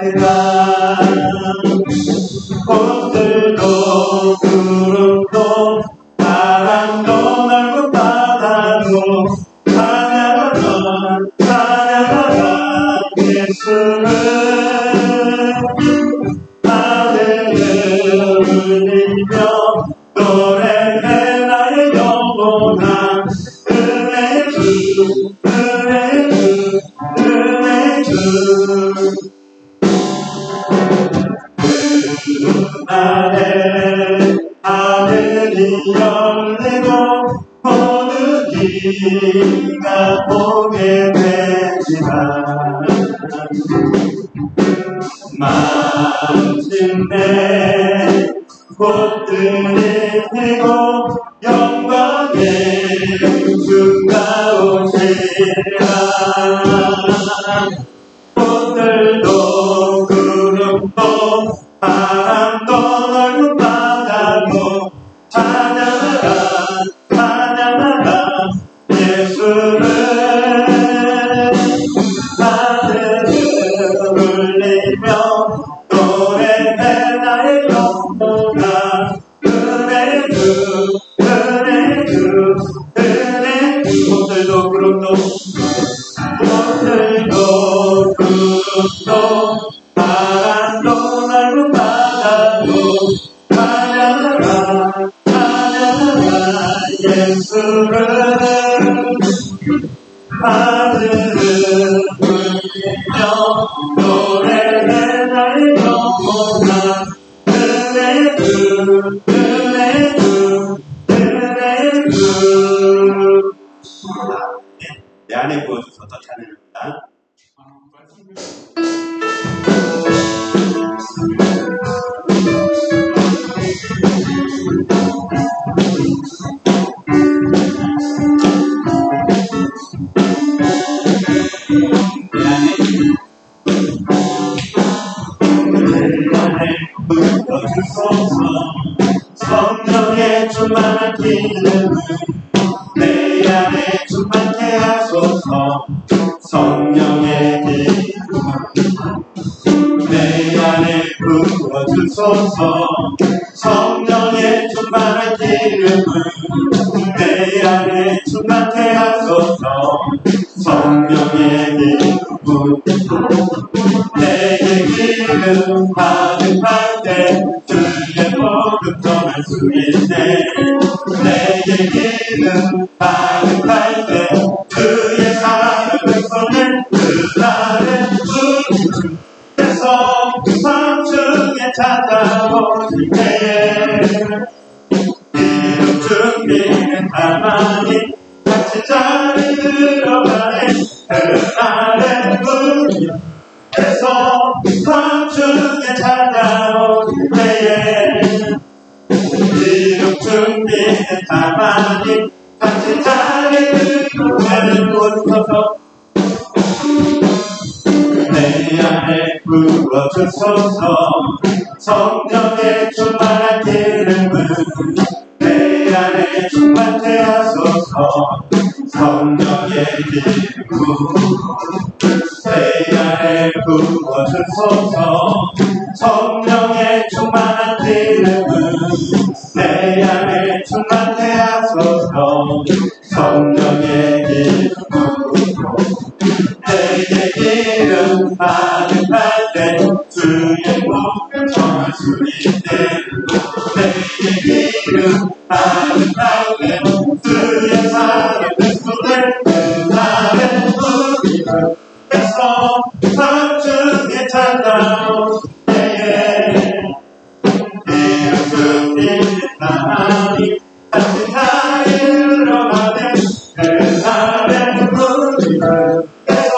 하리라. 꽃들도 구름도 바람도 넓은 바다도 찬양하라 찬양하라 예수를. 하늘을 울리며 노래해 나의 영혼아. 은혜의 주 은혜의 주 은혜의 주. 하늘이 열리고 모든 귀가 보게 되지만 마침내 꽃들이 피고 영광의 주가 오시리라. 꽃들도 구름도 바람도 넓은 바다도 찬양하라 찬양하라 예수를. 하늘을 울리며 노래해 나의 영혼아. 은혜의 주 은혜의 주 은혜의 주. 꽃들도 구름도 꽃들도 구름도 바람도 넓은 바다도 찬양하라 찬양하라 예수를. 하늘을 울리며 노래해 나의 영혼아. 은혜의 주 은혜의 주 은혜의 주. 내 안에 부어주셔서 찬양합니다. 성령의 충만한 기름을 내 안에 충만케 하소서. 성령의 기름을 내 안에 부어주소서. 성령의 충만한 기름을 내 안에 충만케 하소서. 성령의 기름을 내게 기름 가득할 때 주의 복음 전할 수 있네. 내게 기름 가득할 때 주의 사랑을 손을 그날의 주께서 성중에 찾아오실 때에 기름 준비는 가만히 같이 자리 들어가네. 그날의 주께서 성중에 찾아오실 때에 기름 준비는 가만히 같이 자리 들어가는 곳서서 내 안에 부어주소서. 성령의 충만한 기름을 내 안에 충만케 하소서. 성령의 기름을 내 안에 부어주소서. 성령의 충만한 기름을 내 안에 충만케 하소서. 성령의 기름을 내게 기름 가득할 때 주의 복음 전할 수 있네. 내게 기름 가득할 때 주의 사랑의 손을 그날의 주께서 성중에 찾아오실 때에 기름 준비는 가만히 같이 자리에 들어가네. 그날의 주께서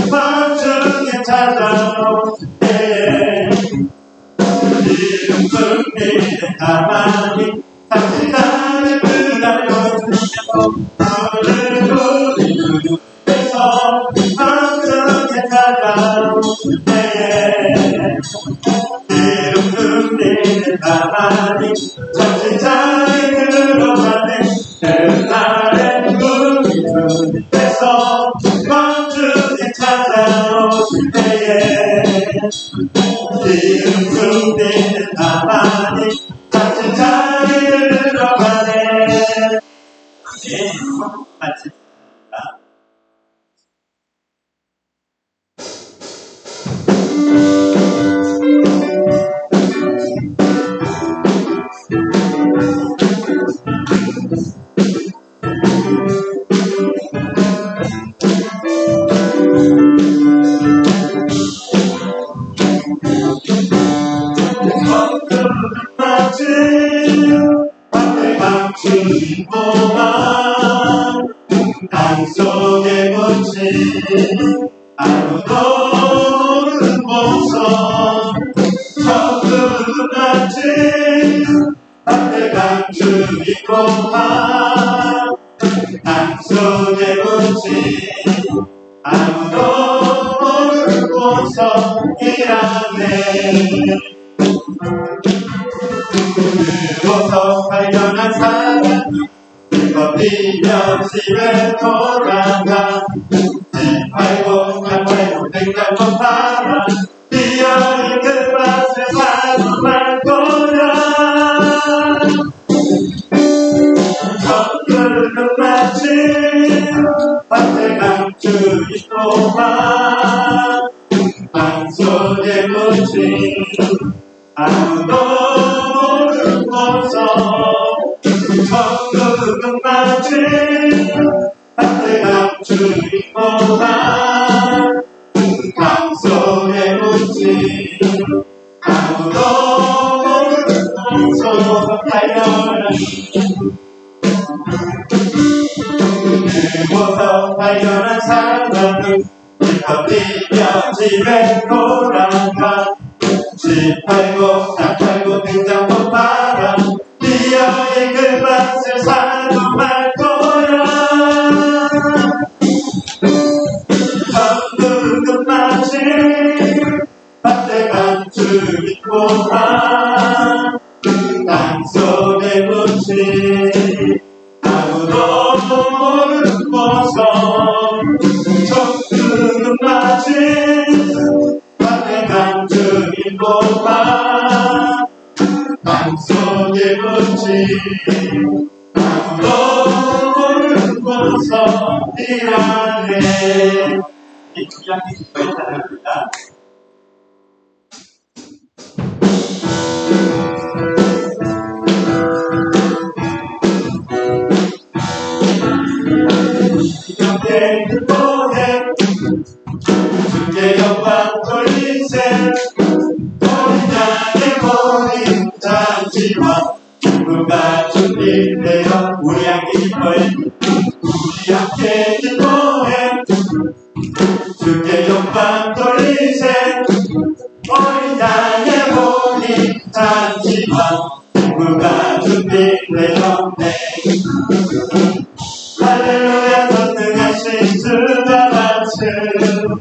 성중에 찾아오실 때에 기름 준비는 가만히 같이 자리에 들어가네. 주께서 성중에 찾아오실 때에 기름 준비는 가만히 같이 자리에 들어가네. 그날의 주께서 성중에 찾아오실 때에 뒤숭숭대는 나만이 같이 자리를 들어가네. 네, 같이 주인공만 땅속에 묻힌 아무도 모르는 모성 천국은 마치 박대강 주인공만 땅속에 묻힌 아무도 모르는 모성이라네. 그곳서 발견한 사람 걷히며 집에 돌아가 집 팔고 간 팔고 냉장고 팔아 비어있는 그 밭에 사고 말 거야. 천국은 마치 밭에 감추 있고만 땅속에 묻힌 아무도 모르는 모성 천국은 마치 밭에 감추 있고만 땅속에 묻힌 아무도 모르는 모성 발견한 그곳서 발견한 사람은 걷히며 집에 돌아가 집 팔고 땅 팔고 냉장고 팔아 비어있는 그 밭을 사고 말 거야. 천국은 마치 밭에 감추 있고만 땅속에 묻힌 아무도 모르는 모성 천국은 마치 밭에 감추 있고만 땅속에 묻힌 아무도 모르는 모성이라네. 이 주양이 기뻐의 찬양입니다. 주께 영광 돌리세 우리 땅에 모인 잔치와 누가 준비되어 우리 함께 기뻐해 우리 함께 기뻐해 주께 영광 돌리세 우리 땅에 모인 잔치와 누가 준비되어 할렐루야 전능하신 주가 맞추리네.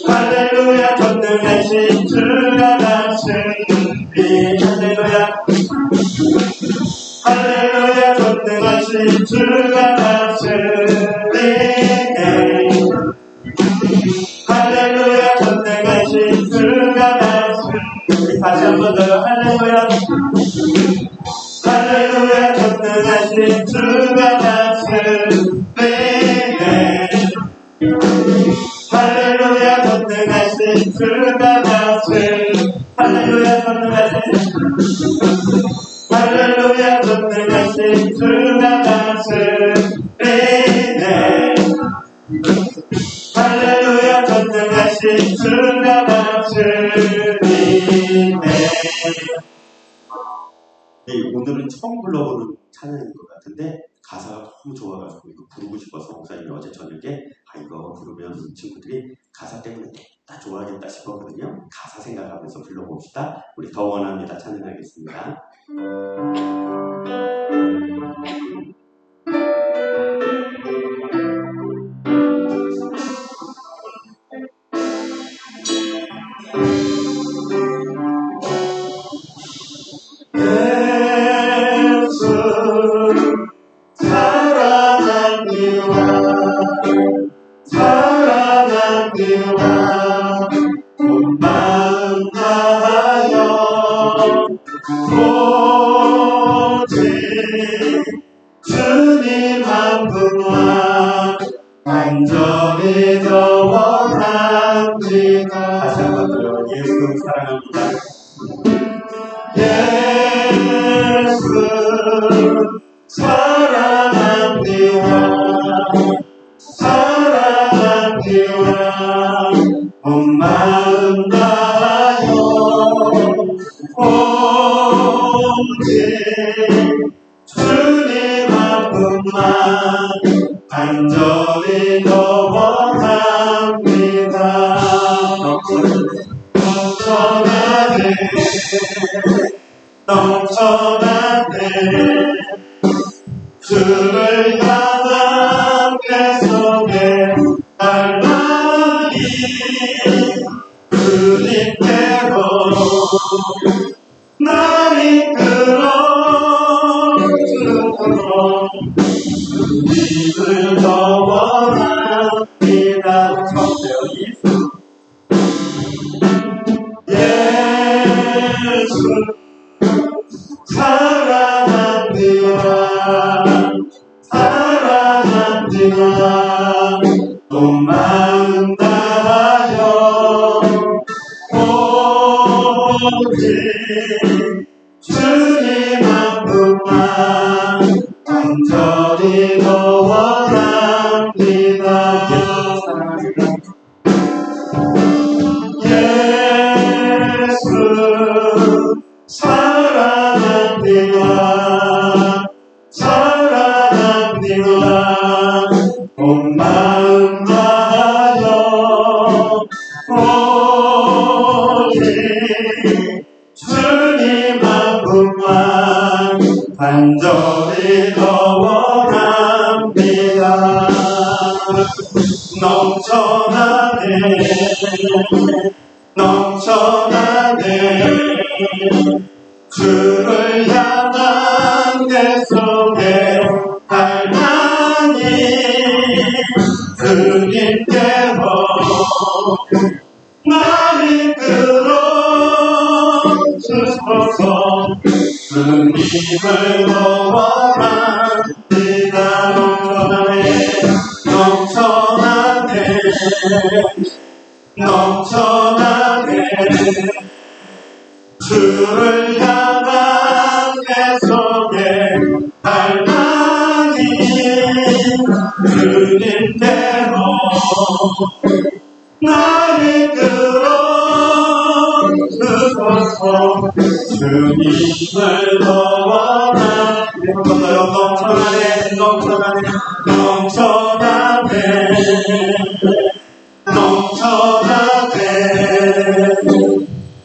할렐루야 전능하신 주가 맞추리. 할렐루야 할렐루야 전능하신 주가 맞추리네. 할렐루야 전능하신 주가 맞추리. 다시 한 번 더 할렐루야 할렐루야 전능하신 주가 다스리네. 할렐루야 전능하신 주가 다스리네. 할렐루야 전능하신 할렐루야 전능하신 주가 다스리네. 할렐루야 전능하신 주가 다스리네. 네, 오늘은 처음 불러보는 찬양인 것 같은데 가사가 너무 좋아가지고 이거 부르고 싶어서 목사님이 어제 저녁에 이거 부르면 친구들이 가사 때문에 다 좋아하겠다 싶었거든요. 가사 생각하면서 불러봅시다. 우리 더 원합니다 찬양하겠습니다. 사랑합니다. 사랑합니다. 온 마음 다하여 오직 주님 한 분만 간절히 더 원합니다. 다시 한번 들어요. 예수 사랑합니다. 예수 사랑합니다. 사랑합니다. 온 마음 다하여 오직 주님 한 분만 간절히 더 원합니다. 넘쳐나네 넘쳐나네 주를 향한 계속의 갈망이 주님께로 날 이끌어 주로 주님을 더 원합니다. 예수 사랑합니다. 사랑합니다. 온 마음 다하여 오직 주님 한 분만 간절히 더 원합니다. 예수 사랑합니다. 사랑합니다. 온 마음 다하여 오직 주님 한 분만 간절히 더 원합니다. 넘쳐나네 넘쳐나네 주를 향한 계속의 갈망이 주님께로 날 이끌어 주소서. 주님을 더 원합니다. 넘쳐나네 넘쳐나네 주를 향한 계속의 갈망이 주님께로 날 이끌어 주소서. 주님을 더 원합니다. 넘쳐나네 넘쳐나네 넘쳐나네 넘쳐나네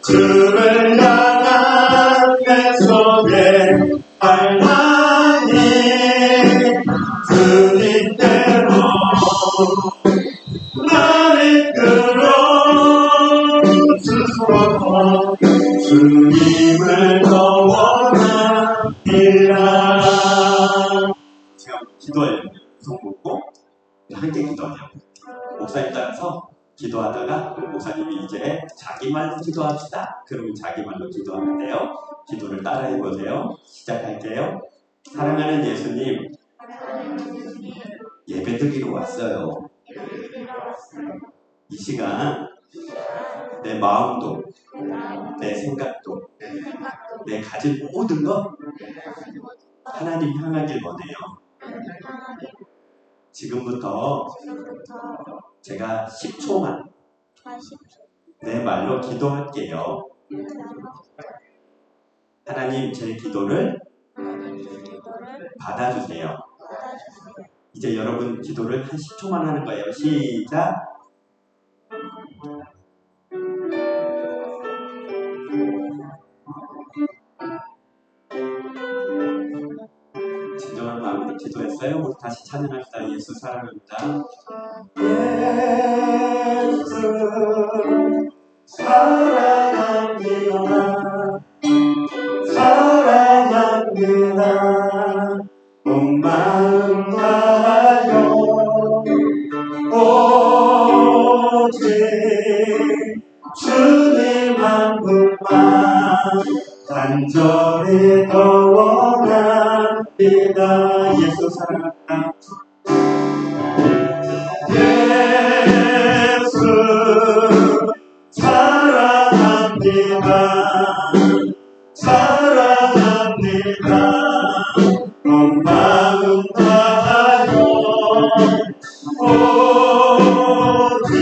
주를 향한 계속의 갈망이 주님께로 날 이끌어 주소서. 주님을 더 원합니다. 제가 기도해요. 손 묶고 함께 기도해요. 목사님 따라서 기도하다가 목사님이 이제 자기 말로 기도합시다. 그러면 자기 말로 기도하는데요. 기도를 따라해 보세요. 시작할게요. 사랑하는 예수님, 예배드리러 왔어요. 이 시간 내 마음도 내 생각도 내 가진 모든 것 하나님 향하길 원해요. 지금부터 제가 10초만 내 말로 기도할게요. 하나님, 제 기도를 받아주세요. 이제 여러분 기도를 한 10초만 하는 거예요. 시작. 진정한 마음으로 기도했어요. 우리 다시 찬양합시다. 예수 사랑합니다. 예수 사랑합니다. 사랑합니다. 온 마음 다하여 오직 주님 한 분만 간절히 더 원합니다. 예수 사랑합니다. 예수 사랑합니다. 사랑합니다. 온 마음 다하여 오직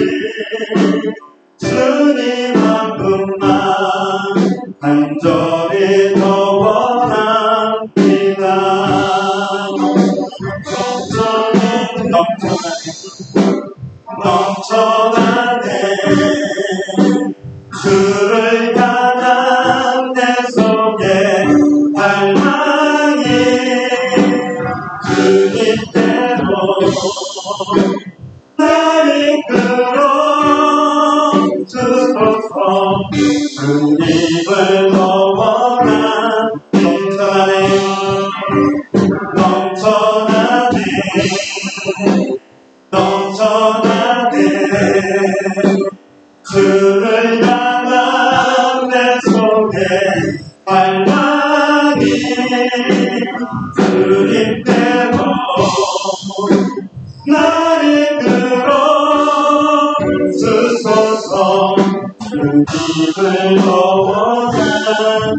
주님 한 분만 간절히 더 원합니다. 넘쳐나네 주를 향한 내 속에 갈망이 주님께로 나를 끌어주소서. 주님을 더 원한 넘쳐나네 주를 향한 내 속에 갈망이 주님께로 나를 끌어주소서. 주님을 더 원합니다.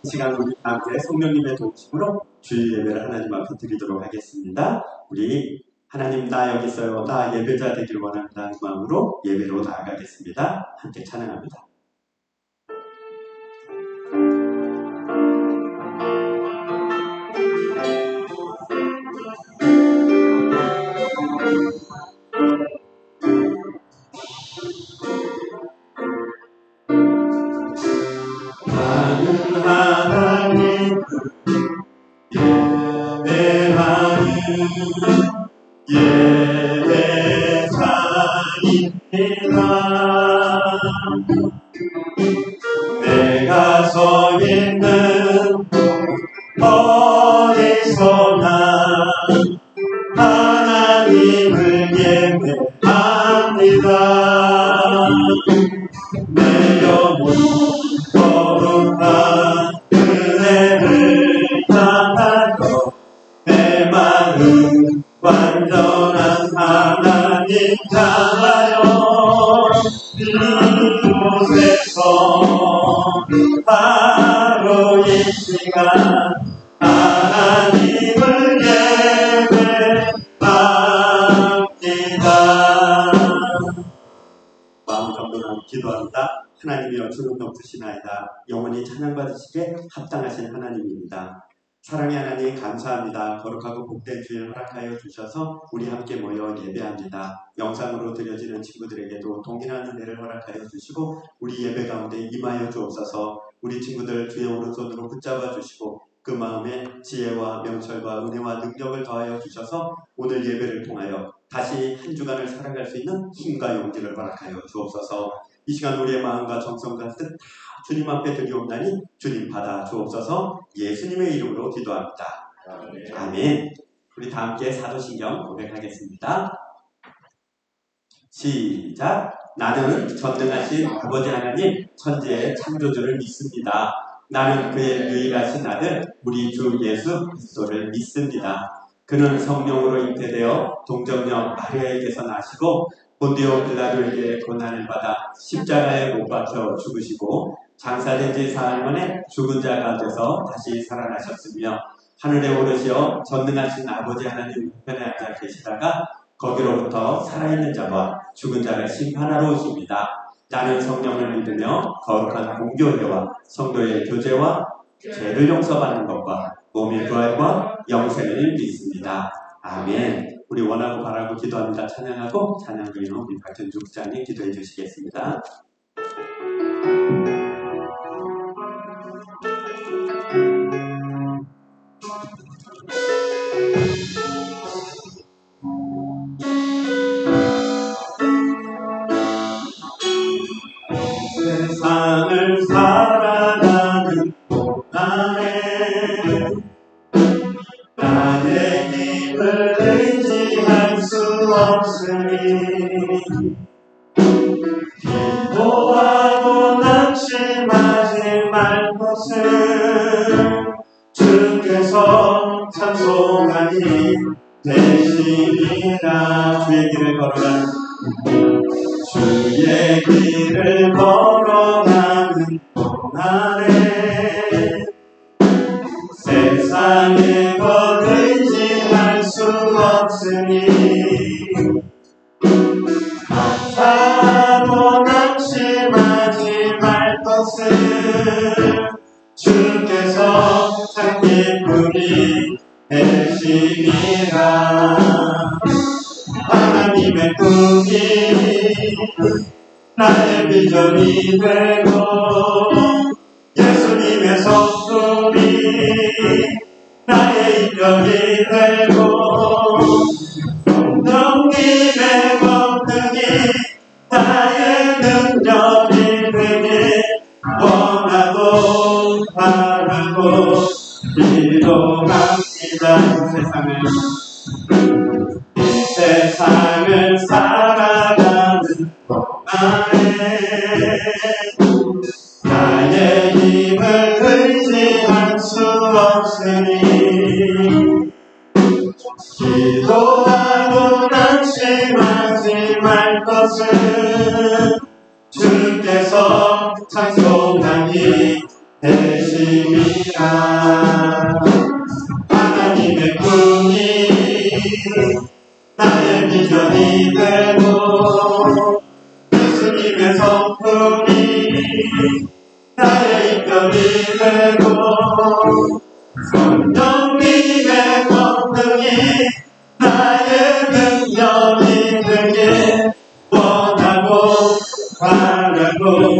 이 시간 우리 함께 성령님의 도우심으로 주일 예배를 하나님 앞에 드리도록 하겠습니다. 우리 하나님 나 여기 있어요. 나 예배자 되길 원합니다. 그 마음으로 예배로 나아가겠습니다. 함께 찬양합니다. 나는 하나님 예배하는 예배자입니다. 내가 서 있는 어디서나 하나님을 예배합니다. 내 영혼 거룩한 은혜를 향하여 내 마음 완전한 하나님 향하여 이곳에서 바로 이 시간 하나님을 예배합니다. 마음 정돈하고 기도합니다. 하나님이여 주는 넘치시나이다. 영원히 찬양받으시게 합당하신 하나님입니다. 사랑의 하나님 감사합니다. 거룩하고 복된 주일 허락하여 주셔서 우리 함께 모여 예배합니다. 영상으로 드려지는 친구들에게도 동일한 은혜를 허락하여 주시고 우리 예배 가운데 임하여 주옵소서. 우리 친구들 주의 오른손으로 붙잡아 주시고 그 마음에 지혜와 명철과 은혜와 능력을 더하여 주셔서 오늘 예배를 통하여 다시 한 주간을 살아갈 수 있는 힘과 용기를 허락하여 주옵소서. 이 시간 우리의 마음과 정성과 뜻 다 주님 앞에 드리옵나니 주님 받아 주옵소서. 예수님의 이름으로 기도합니다. 아멘. 우리 다 함께 사도신경 고백하겠습니다. 시작. 나는 전능하신 아버지 하나님 천지의 창조주를 믿습니다. 나는 그의 유일하신 아들 우리 주 예수 그리스도를 믿습니다. 그는 성령으로 잉태되어 동정녀 마리아에게서 나시고 본디오 빌라도에게 고난을 받아 십자가에 못 박혀 죽으시고 장사된 지 사흘 만에 죽은 자 가운데서 다시 살아나셨으며 하늘에 오르시어 전능하신 아버지 하나님 우편에 앉아 계시다가 거기로부터 살아있는 자와 죽은 자를 심판하러 오십니다. 나는 성령을 믿으며 거룩한 공교회와 성도의 교제와 죄를 용서받는 것과 몸의 부활과 영생을 믿습니다. 아멘. 우리 원하고 바라고 기도합니다. 찬양하고 찬양 후에는 우리 박현주 국장님 기도해 주시겠습니다. 세상을 살아가는 동안에 나의 힘을 의지할 수 없으니 기도하고 낙심하지 말 것을 주께서 찬송하니 되시리라. 주의 길을 걸어가는 동안에 세상에 것 의지할 수 없으니 감사하고 낙심하지 말 것을 주께서 참 기쁨이 되시리라. 하나님의 꿈이 나의 비전이 되고 예수님의 성품이 나의 인격이 되고 성령님의 권능이 나의 능력이 되길 원하고 바라고 기도합니다. 세상을 살아가는 동안에 나의 힘을 의지할 수 없으니 기도하고 낙심하지 말 것을 주께서 찬송하니 되시리라. 하나님의 꿈이 나의 비전이 되고 예수님의 성품이 나의 인격이 되고 성령님의 권능이 나의 능력이 되길 원하고 바라고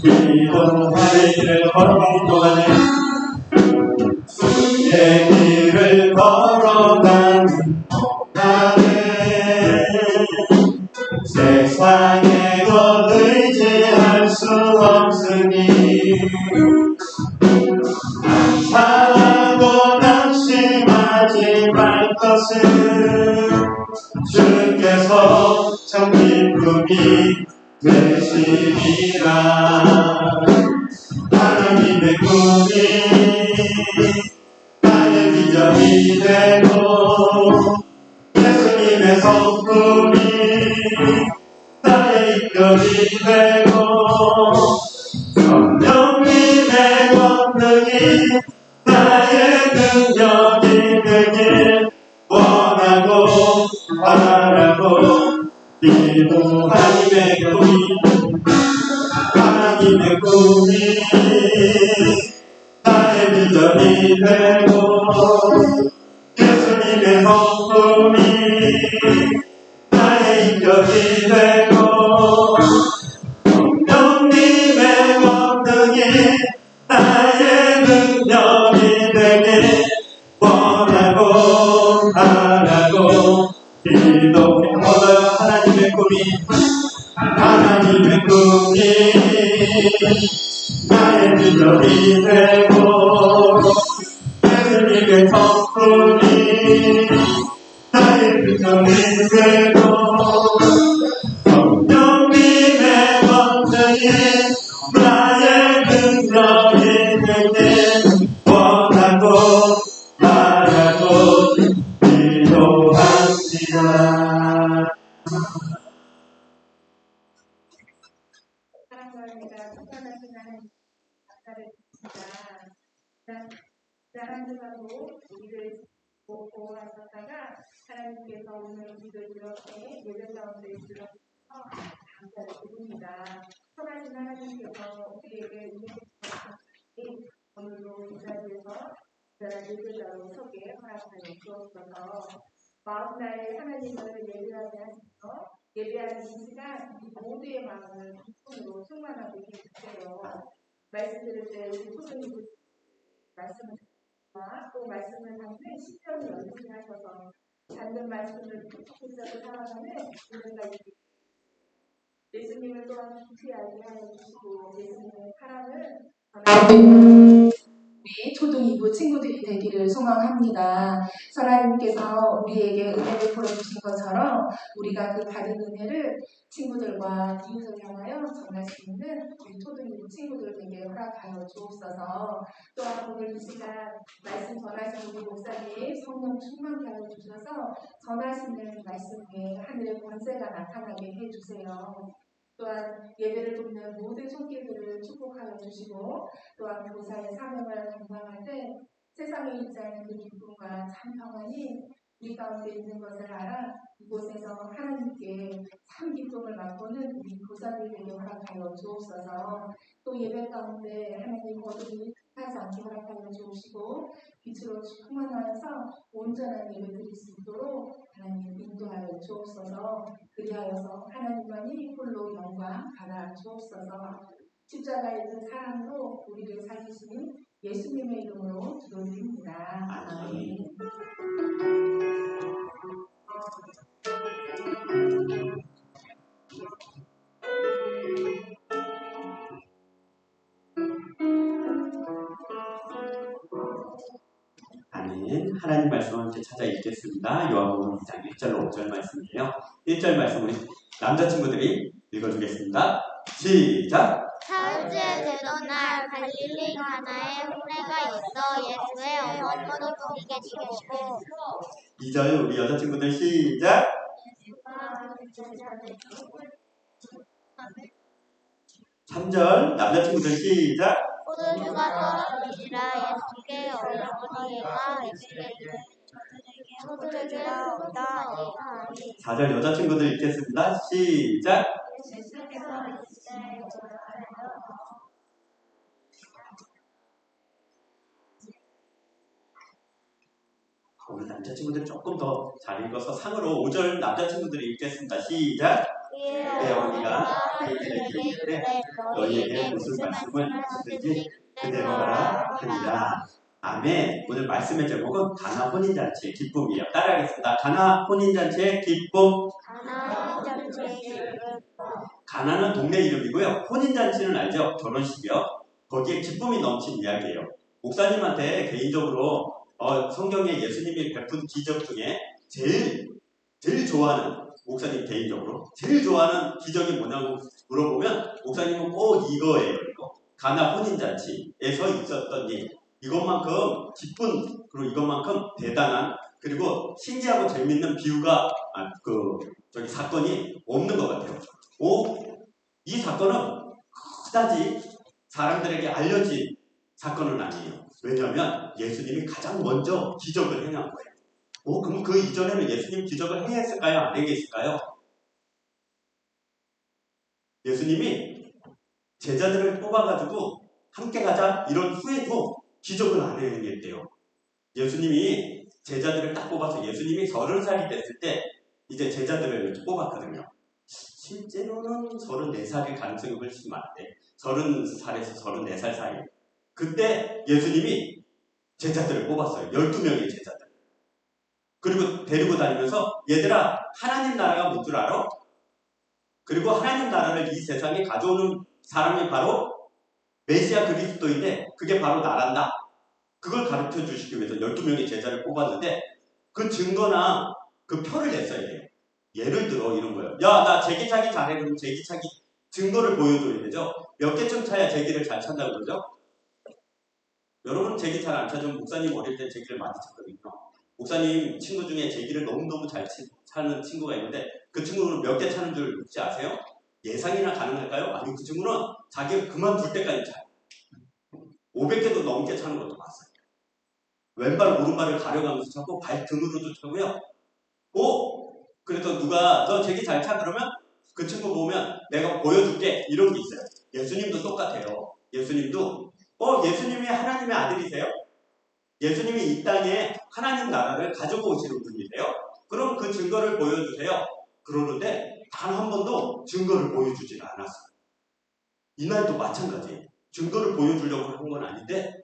기도하는 길을 걸어가는 동안에 주의 길을 걸어가는 세상에 것 의지할 수 없으니 감사하고 낙심하지 말 것을 주께서 참 기쁨이 되시리라. 하나님의 꿈이 나의 비전이 되고 예수님의 성품이 나의 인격이 되고 성령님의 권능이 나의 능력이 되길 원하고 바라고 기도. 하나님의 꿈이 나의 비전이 되고 예수님의 성품이 나의 인격이 되고 성령님의 권능이 나의 능력이 되길 원하고 바라고 기도해요. 하나님의 꿈이 나의 비전이 되고 예수님의 성품이 나의 비전이 되고 성령님의 권능이 나의 능력이 되길 원하고 바라고 기도합니다. 한 주간도 우리를 보호하셨다가 하나님께서 오늘 우리를 이렇게 예배 가운데 주셔서 감사를 드립니다. 선하신 하나님께서 우리에게 은혜를 오늘도 이 자리에서 예배자로 서게 허락하여 주옵소서. 마음나에 하나님을 예배하게 하시며 예배하는 이 시간 모두의 마음을 기쁨으로 충만하게 해주세요. 말씀 들을 때 우리 소중히 말씀을 또 말씀을 담는 시편을 연습하셔서 받는 말씀을 계속해서 살아가는 우리가 예수님을 또한 깊이 알게 하여 주시고 예수님의 사랑을 우리 초등 2부 친구들이 되기를 소망합니다. 하나님께서 우리에게 은혜를 풀어주신 것처럼 우리가 그 받은 은혜를 친구들과 이웃을 향하여 전할 수 있는 우리 초등 2부 친구들 되게 허락하여 주옵소서. 또한 오늘 이 시간 말씀 전하신 우리 목사님 성령 충만케 하여 주셔서 전하시는 말씀 위에 하늘의 권세가 나타나게 해주세요. 또한 예배를 돕는 모든 손길들을 축복하여 주시고 또한 교사의 사명을 감당할 때 세상에 있지 않은 그 기쁨과 참 평안이 우리 가운데 있는 것을 알아 이곳에서 하나님께 참 기쁨을 맛보는 우리 교사들 되게 허락하여 주옵소서. 또 예배 가운데 하나님 거듭이 하지 않게 허락하여 주시고 빛으로 충만하여서 온전한 예배 드릴 수 있도록 하나님 인도하여 주옵소서. 그리하여서 하나님만이 홀로 영광 받아 주옵소서. 십자가의 그 사랑으로 우리를 살리시는 예수님의 이름으로 기도드립니다. 아멘. 아멘. 하나님 말씀을 함께 찾아 읽겠습니다. 요한복음 2장 1절로 5절 말씀이에요. 1절 말씀 우리 남자친구들이 읽어주겠습니다. 시작! 사흘째 되던 날 갈릴리 가나에 후레가 있어 예수의 어머니도 거기 계시고 2절 우리 여자친구들 시작! 3절 남자친구들 시작! 포도주가 떨어지니라 예수께 어머니가 예수께 저들에게 없다. 4절 여자친구들 읽겠습니다. 시작! 오늘 남자친구들 조금 더 잘 읽어서 상으로 5절 남자친구들이 읽겠습니다. 시작! 내 어머니가 너희에게 이르되 너희에게 무슨 말씀을 하시든지 그대로 하라 하니라. 아멘. 오늘 말씀의 제목은 가나 혼인잔치의 기쁨이에요. 따라하겠습니다. 가나 혼인잔치의 기쁨. 가나는 동네 이름이고요. 혼인잔치는 알죠? 결혼식이요. 거기에 기쁨이 넘친 이야기예요. 목사님한테 개인적으로 성경에 예수님이 베푼 기적 중에 제일 좋아하는, 목사님 개인적으로 제일 좋아하는 기적이 뭐냐고 물어보면 목사님은 꼭 이거예요. 이거. 가나 혼인잔치에서 있었던 일. 이것만큼 기쁜, 그리고 이것만큼 대단한, 그리고 신기하고 재밌는 비유가 사건이 없는 것 같아요. 이 사건은 그다지 사람들에게 알려진 사건은 아니에요. 왜냐하면 예수님이 가장 먼저 기적을 행한 거예요. 그럼 그 이전에는 예수님 기적을 행했을까요? 안 행했을까요? 예수님이 제자들을 뽑아가지고 함께 가자 이런 후에도 기적을 안 행했대요. 예수님이 제자들을 딱 뽑아서 예수님이 30살이 됐을 때 이제 제자들을 이렇게 뽑았거든요. 실제로는 34살일 가능성이 훨씬 많대. 30살에서 34살 사이. 그때 예수님이 제자들을 뽑았어요. 12명의 제자들. 그리고 데리고 다니면서 얘들아 하나님 나라가 뭔 줄 알아? 그리고 하나님 나라를 이 세상에 가져오는 사람이 바로 메시아 그리스도인데 그게 바로 나란다. 그걸 가르쳐 주시기 위해서 12명의 제자를 뽑았는데 그 증거나 그 표를 냈어야 돼요. 예를 들어 이런 거예요. 야, 나 제기차기 잘해. 그럼 제기차기 증거를 보여줘야 되죠. 몇 개쯤 차야 제기를 잘 찬다고 그러죠? 여러분 제기 잘 안 찾으면 목사님 어릴 때 제기를 많이 찼거든요. 목사님 친구 중에 제기를 너무너무 잘 차는 친구가 있는데 그 친구는 몇 개 차는 줄 혹시 아세요? 예상이나 가능할까요? 아니 그 친구는 자기가 그만둘 때까지 차요. 500개도 넘게 차는 것도 봤어요. 왼발 오른발을 가려가면서 차고 발등으로도 차고요. 그래서 누가 너 제기 잘 차 그러면 그 친구 보면 내가 보여줄게 이런 게 있어요. 예수님도 똑같아요. 예수님도 예수님이 하나님의 아들이세요? 예수님이 이 땅에 하나님 나라를 가지고 오시는 분이세요? 그럼 그 증거를 보여주세요. 그러는데 단 한 번도 증거를 보여주지 않았어요. 이날도 마찬가지예요. 증거를 보여주려고 한 건 아닌데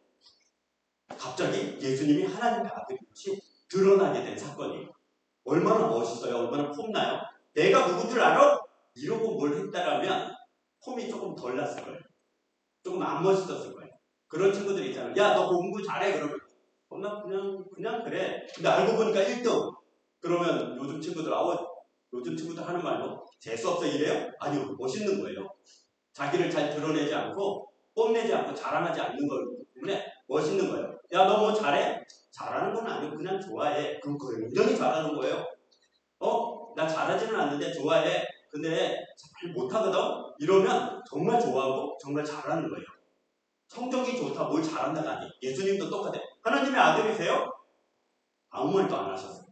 갑자기 예수님이 하나님의 아들인 것이 드러나게 된 사건이에요. 얼마나 멋있어요? 얼마나 폼나요? 내가 누군 줄 알아? 이러고 뭘 했다라면 폼이 조금 덜 났을 거예요. 조금 안 멋있었을 거예요. 그런 친구들이 있잖아요. 야, 너 공부 잘해. 그러면 나 그냥 그래. 근데 알고 보니까 1등. 그러면 요즘 친구들 요즘 친구들 하는 말로 재수없어 이래요? 아니요, 멋있는 거예요. 자기를 잘 드러내지 않고 뽐내지 않고 자랑하지 않는 거기 때문에 멋있는 거예요. 야, 너 뭐 잘해? 잘하는 건 아니고 그냥 좋아해. 그럼 그거 굉장히 잘하는 거예요. 나 잘하지는 않는데 좋아해. 근데 잘 못하거든? 이러면 정말 좋아하고 정말 잘하는 거예요. 성적이 좋다, 뭘 잘한다가 아니에요. 예수님도 똑같아요. 하나님의 아들이세요? 아무 말도 안 하셨어요.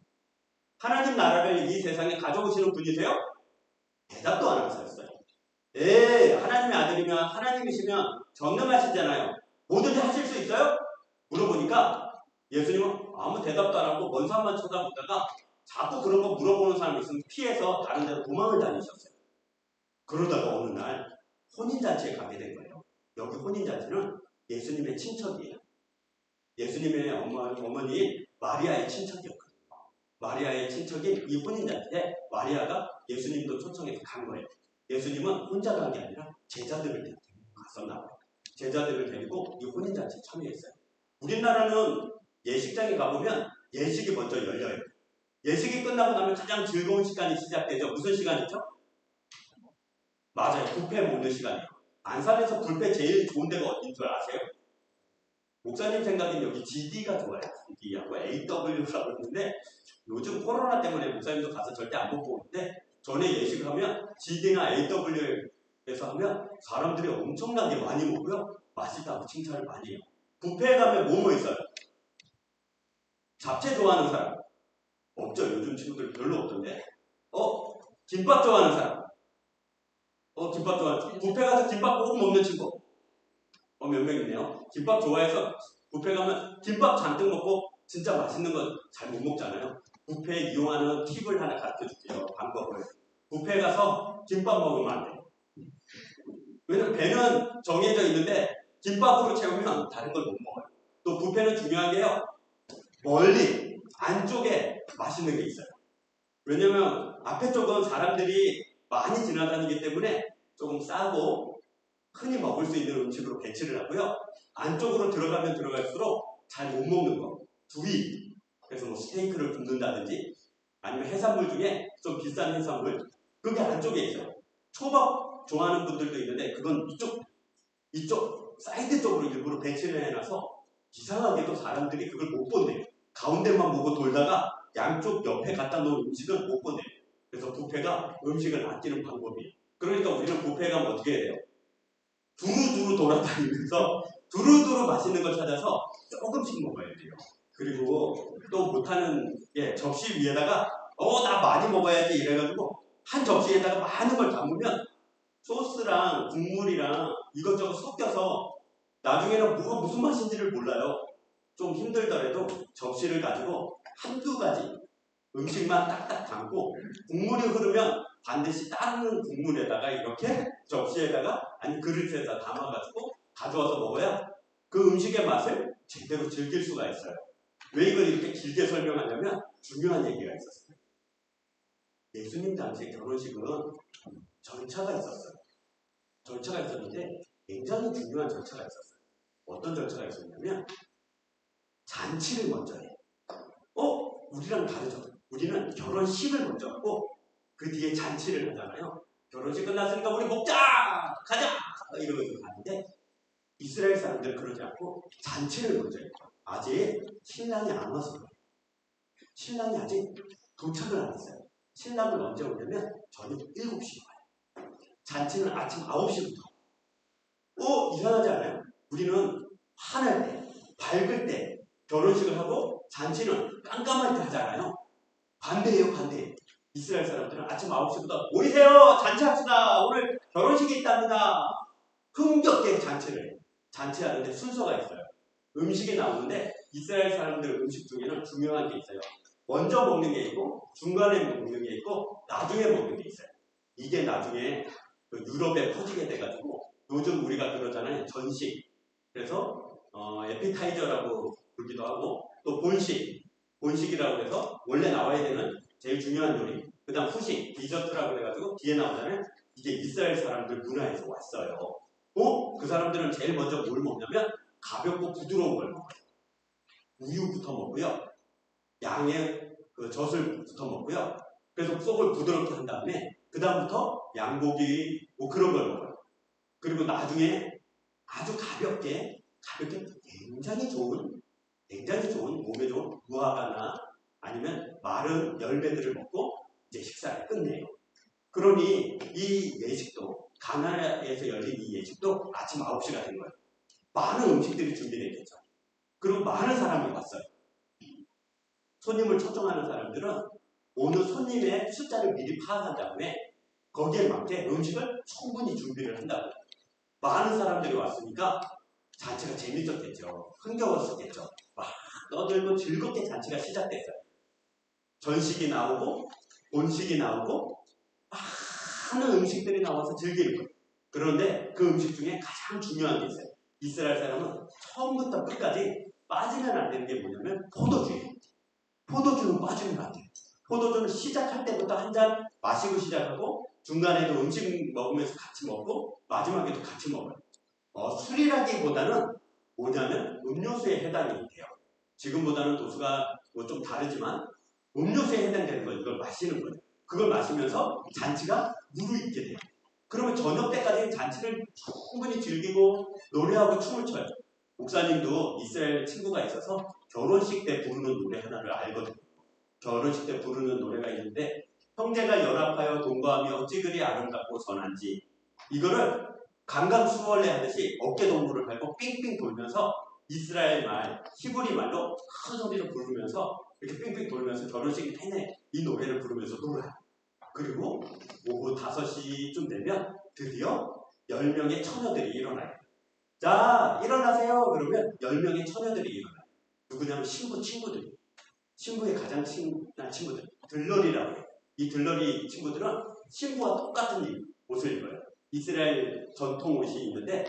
하나님 나라를 이 세상에 가져오시는 분이세요? 대답도 안 하셨어요. 하나님의 아들이면 하나님이시면 전능하시잖아요. 뭐든지 하실 수 있어요? 물어보니까 예수님은 아무 대답도 안 하고 먼 산만 쳐다보다가 자꾸 그런 거 물어보는 사람이 있으면 피해서 다른 데로 도망을 다니셨어요. 그러다가 어느 날 혼인잔치에 가게 된 거예요. 여기 혼인잔치는 예수님의 친척이에요. 예수님의 어머니 마리아의 친척이었거든요. 마리아의 친척인 이 혼인잔치에 마리아가 예수님도 초청해서 간 거예요. 예수님은 혼자 간 게 아니라 제자들을 데리고 갔었나 봐요. 제자들을 데리고 이 혼인잔치에 참여했어요. 우리나라는 예식장에 가보면 예식이 먼저 열려요. 예식이 끝나고 나면 가장 즐거운 시간이 시작되죠. 무슨 시간이죠? 맞아요. 뷔페 먹는 시간이에요. 안산에서 뷔페 제일 좋은 데가 어딘 줄 아세요? 목사님 생각엔 여기 GD가 좋아요. GD하고 AW라고 했는데 요즘 코로나 때문에 목사님도 가서 절대 안 먹고 오는데 전에 예식을 하면 GD나 AW에서 하면 사람들이 엄청나게 많이 먹고요. 맛있다고 칭찬을 많이 해요. 뷔페에 가면 뭐 있어요? 잡채 좋아하는 사람? 없죠. 요즘 친구들 별로 없던데. 김밥 좋아하는 사람? 김밥 좋아하는 뷔페 가서 김밥 꼭 먹는 친구? 몇 명 있네요. 김밥 좋아해서 뷔페 가면 김밥 잔뜩 먹고 진짜 맛있는 거 잘 못 먹잖아요. 뷔페 이용하는 팁을 하나 가르쳐 줄게요. 방법을. 뷔페 가서 김밥 먹으면 안 돼요. 왜냐면 배는 정해져 있는데 김밥으로 채우면 다른 걸 못 먹어요. 또 뷔페는 중요한 게요. 멀리 안쪽에 맛있는 게 있어요. 왜냐면 앞에 쪽은 사람들이 많이 지나다니기 때문에 조금 싸고 흔히 먹을 수 있는 음식으로 배치를 하고요. 안쪽으로 들어가면 들어갈수록 잘 못 먹는 거. 두위. 그래서 뭐 스테이크를 굽는다든지 아니면 해산물 중에 좀 비싼 해산물. 그게 안쪽에 있어요. 초밥 좋아하는 분들도 있는데 그건 이쪽 사이드 쪽으로 일부러 배치를 해놔서 이상하게도 사람들이 그걸 못 본대요. 가운데만 보고 돌다가 양쪽 옆에 갖다 놓은 음식은 못 본대요. 그래서 뷔페가 음식을 아끼는 방법이에요. 그러니까 우리는 뷔페 가면 어떻게 해야 돼요? 두루두루 돌아다니면서 두루두루 맛있는 걸 찾아서 조금씩 먹어야 돼요. 그리고 또 못하는 게 접시 위에다가 나 많이 먹어야지 이래가지고 한 접시에다가 많은 걸 담으면 소스랑 국물이랑 이것저것 섞여서 나중에는 뭐가 무슨 맛인지를 몰라요. 좀 힘들더라도 접시를 가지고 한두 가지 음식만 딱딱 담고 국물이 흐르면 반드시 다른 국물에다가 이렇게 접시에다가 아니 그릇에다 담아가지고 가져와서 먹어야 그 음식의 맛을 제대로 즐길 수가 있어요. 왜 이걸 이렇게 길게 설명하냐면 중요한 얘기가 있었어요. 예수님 당시에 결혼식은 절차가 있었어요. 절차가 있었는데 굉장히 중요한 절차가 있었어요. 어떤 절차가 있었냐면 잔치를 먼저 해요. 우리랑 다르죠. 우리는 결혼식을 먼저 하고 그 뒤에 잔치를 하잖아요. 결혼식 끝났으니까 우리 먹자! 가자! 이러면서 가는데 이스라엘 사람들은 그러지 않고 잔치를 먼저 해요. 아직 신랑이 안 와서 그래요. 신랑이 아직 도착을 안 했어요. 신랑은 언제 오냐면 저녁 7시에 와요. 잔치는 아침 9시부터. 이상하지 않아요? 우리는 화날 때, 밝을 때 결혼식을 하고 잔치는 깜깜할 때 하잖아요. 반대예요, 반대. 이스라엘 사람들은 아침 9시부터 모이세요! 잔치합시다! 오늘 결혼식이 있답니다. 흥겹게 잔치를 해요. 잔치하는데 순서가 있어요. 음식이 나오는데 이스라엘 사람들 음식 중에는 중요한 게 있어요. 먼저 먹는 게 있고 중간에 먹는 게 있고 나중에 먹는 게 있어요. 이게 나중에 유럽에 퍼지게 돼가지고 요즘 우리가 그러잖아요. 전식. 그래서 에피타이저라고 부르기도 하고 또 본식이라고 해서 원래 나와야 되는 제일 중요한 요리. 그 다음 후식, 디저트라고 해가지고 뒤에 나오잖아요. 이게 이스라엘 사람들 문화에서 왔어요. 그 사람들은 제일 먼저 뭘 먹냐면 가볍고 부드러운 걸 먹어요. 우유부터 먹고요. 양의 그 젖을부터 먹고요. 그래서 속을 부드럽게 한 다음에 그 다음부터 양고기 뭐 그런 걸 먹어요. 그리고 나중에 아주 가볍게 굉장히 좋은 몸에 좋은 무화과나 아니면 마른 열매들을 먹고 이제 식사를 끝내요. 그러니 이 예식도 가나에서 열린 이 예식도 아침 9시가 된 거예요. 많은 음식들이 준비됐겠죠. 그리고 많은 사람이 왔어요. 손님을 초청하는 사람들은 오늘 손님의 숫자를 미리 파악한 다음에 거기에 맞게 음식을 충분히 준비를 한다고. 많은 사람들이 왔으니까 잔치가 재밌었겠죠. 흥겨웠었겠죠. 막 떠들고 즐겁게 잔치가 시작됐어요. 전식이 나오고 본식이 나오고 많은 음식들이 나와서 즐기는 거예요. 그런데 그 음식 중에 가장 중요한 게 있어요. 이스라엘 사람은 처음부터 끝까지 빠지면 안 되는 게 뭐냐면 포도주예요. 포도주는 빠지면 안 돼요. 포도주는 시작할 때부터 한 잔 마시고 시작하고 중간에도 음식 먹으면서 같이 먹고 마지막에도 같이 먹어요. 술이라기보다는 뭐냐면 음료수에 해당이 돼요. 지금보다는 도수가 뭐 좀 다르지만 음료수에 해당되는 거 이걸 마시는 거예요. 그걸 마시면서 잔치가 무르익게 돼요. 그러면 저녁 때까지 잔치를 충분히 즐기고 노래하고 춤을 춰요. 목사님도 이스라엘 친구가 있어서 결혼식 때 부르는 노래 하나를 알거든요. 결혼식 때 부르는 노래가 있는데 형제가 연합하여 동거하며 어찌 그리 아름답고 선한지 이거를 강강수월래 하듯이 어깨동무를 밟고 삥삥 돌면서 이스라엘 말, 히브리 말로 큰 소리로 부르면서 이렇게 삥삥 돌면서 결혼식 내내 이 노래를 부르면서 놀아요. 그리고 오후 5시쯤 되면 드디어 10명의 처녀들이 일어나요. 자, 일어나세요. 그러면 10명의 처녀들이 일어나요. 누구냐면 신부 친구들이. 신부의 가장 친한 친구들. 들러리라고 해요. 이 들러리 친구들은 신부와 똑같은 옷을 입어요. 이스라엘 전통 옷이 있는데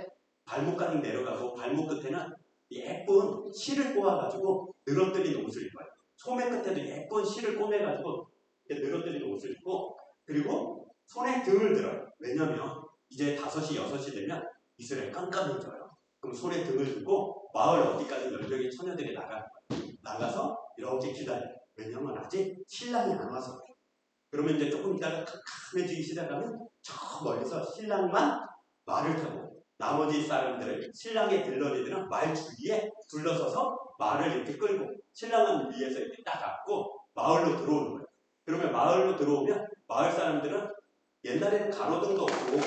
발목까지 내려가고 발목 끝에는 예쁜 실을 꼬아가지고 늘어뜨린 옷을 입어요. 소매 끝에도 예쁜 실을 꼬매가지고 늘어뜨린 옷을 입고 그리고 손에 등을 들어요. 왜냐면 이제 5시, 6시 되면 이스라엘 깜깜해져요. 그럼 손에 등을 들고 마을 어디까지 10명의 처녀들이 나가서 이렇게 기다려요. 왜냐면 아직 신랑이 안 와서 그래요. 그러면 이제 조금 있다가 캄캄해지기 시작하면 저 멀리서 신랑만 말을 타고 나머지 사람들을 신랑의 들러리들은 말 주위에 둘러서서 말을 이렇게 끌고 신랑은 위에서 이렇게 딱 앉고 마을로 들어오는 거예요. 그러면 마을로 들어오면 마을 사람들은 옛날에는 가로등도 없고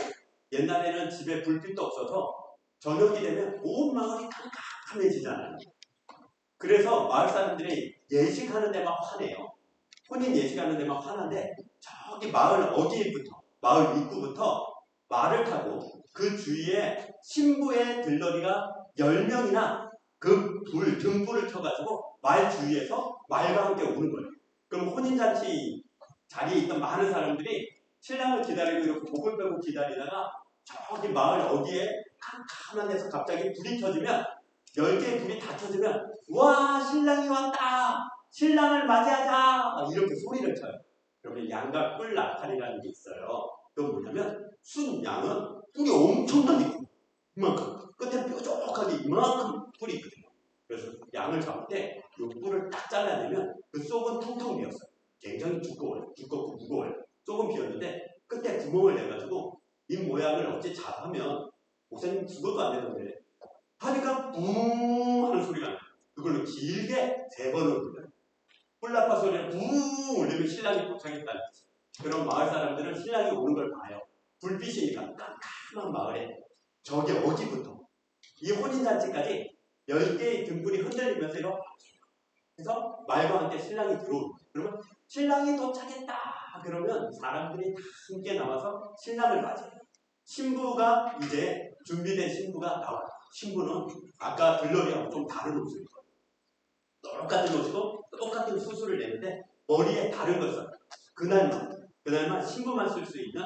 옛날에는 집에 불빛도 없어서 저녁이 되면 온 마을이 깜깜해지잖아요. 그래서 마을 사람들이 예식하는 데만 화내요. 혼인 예식하는 데만 화나는데 저기 마을 어디부터 마을 입구부터 말을 타고 그 주위에 신부의 들러리가 10명이나 그 등불을 켜가지고 말 주위에서 말과 함께 오는 거예요. 그럼 혼인잔치 자리에 있던 많은 사람들이 신랑을 기다리고 이렇게 목을 빼고 기다리다가 저기 마을 어디에 캄캄한 데서 갑자기 불이 켜지면 10개의 불이 다 켜지면 와 신랑이 왔다 신랑을 맞이하자 이렇게 소리를 쳐요. 그러면 양각 뿔 나팔이라는 게 있어요. 그건 뭐냐면 순 양은 뿔이 엄청나게 있고 이만큼 끝에 뾰족하게 이만큼 뿔이 있거든요. 그래서 양을 잡을 때 이 뿔을 딱 잘라내면 그 속은 텅텅 비었어요. 굉장히 두껍고 무거워요. 조금 비었는데 끝에 구멍을 내가지고 이 모양을 어찌 잘하면 목사님 죽어도 안 되던데 하니까 뿡 하는 소리가 나요. 그걸로 길게 3번을 불러요. 뿔나파 소리를 뿡 울리면 신랑이 도착했다는 거죠. 그럼 마을 사람들은 신랑이 오는 걸 봐요. 불빛이니까 깜깜한 마을에 저기 어디부터 이 혼인잔치까지 10개의 등불이 흔들리면서 이렇게 해서 말과 함께 신랑이 들어오는 거예요. 그러면 신랑이 도착했다 그러면 사람들이 다 함께 나와서 신랑을 맞아요. 신부가 이제 준비된 신부가 나와요. 신부는 아까 들러리하고 좀 다른 옷을 입어요. 똑같은 옷이고 똑같은 수술을 내는데 머리에 다른 걸 써요. 그날만 신부만 쓸 수 있는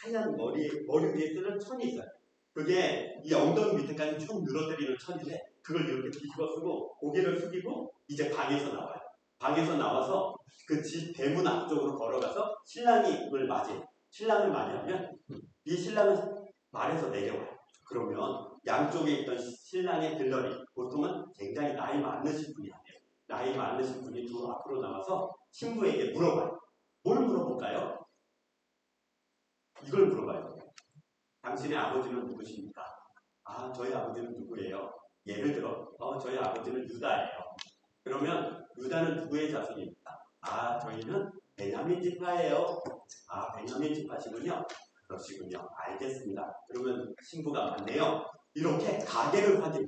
하얀 머리 위에 쓰는 천이 있어요. 그게 이 엉덩이 밑에까지 쭉 늘어뜨리는 천인데 그걸 이렇게 뒤집어 쓰고 고개를 숙이고 이제 방에서 나와요. 방에서 나와서 그 집 대문 앞쪽으로 걸어가서 신랑을 맞이해요. 신랑을 맞이하면 이 신랑은 말에서 내려와요. 그러면 양쪽에 있던 신랑의 들러리, 보통은 굉장히 나이 많으신 분이 아니에요. 나이 많으신 분이 두 앞으로 나와서 신부에게 물어봐요. 뭘 물어볼까요? 이걸 물어봐요. 당신의 아버지는 누구십니까? 아, 저희 아버지는 누구예요? 예를 들어, 저희 아버지는 유다예요. 그러면 유다는 누구의 자손입니까? 아, 저희는 베냐민 지파예요. 아, 베냐민 지파시군요. 그러시군요. 알겠습니다. 그러면 신부가 맞네요. 이렇게 가계를 확인해.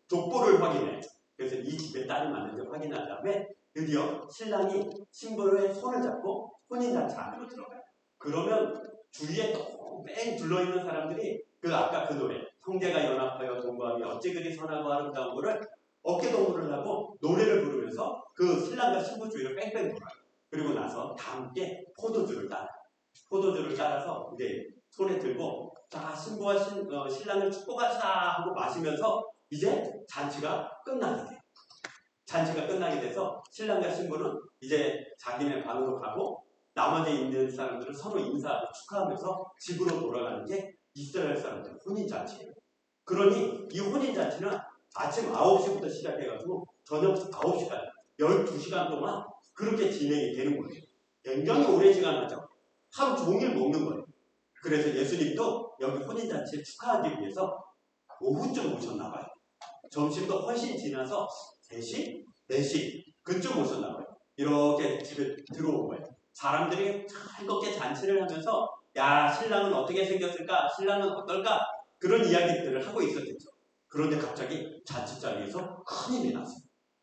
족보를 확인해. 그래서 이 집에 딸이 맞는지 확인한 다음에 드디어 신랑이 신부의 손을 잡고 혼인잔치 안으로 들어가요. 그러면 주위에 뺑 둘러있는 사람들이 그 아까 그 노래 형제가 연합하여 동거하며 어찌 그리 선하고 아름다운 거를 어깨동무를 하고 노래를 부르면서 그 신랑과 신부 주위를 뺑뺑 돌아요. 그리고 나서 다 함께 포도주를 따라서 이제 손에 들고 자 신부와 신랑을 축복하자 하고 마시면서 이제 잔치가 끝나게 돼요. 잔치가 끝나게 돼서 신랑과 신부는 이제 자기네 방으로 가고 나머지 있는 사람들은 서로 인사하고 축하하면서 집으로 돌아가는 게 이스라엘 사람들의 혼인잔치예요. 그러니 이 혼인잔치는 아침 9시부터 시작해가지고 저녁 9시까지 12시간 동안 그렇게 진행이 되는 거예요. 굉장히 오랜 시간 하죠. 하루 종일 먹는 거예요. 그래서 예수님도 여기 혼인잔치를 축하하기 위해서 오후쯤 오셨나 봐요. 점심도 훨씬 지나서 3시, 4시 그쯤 오셨나 봐요. 이렇게 집에 들어온 거예요. 사람들이 즐겁게 잔치를 하면서 야 신랑은 어떻게 생겼을까? 신랑은 어떨까? 그런 이야기들을 하고 있었겠죠. 그런데 갑자기 잔치 자리에서 큰 일이 났어요.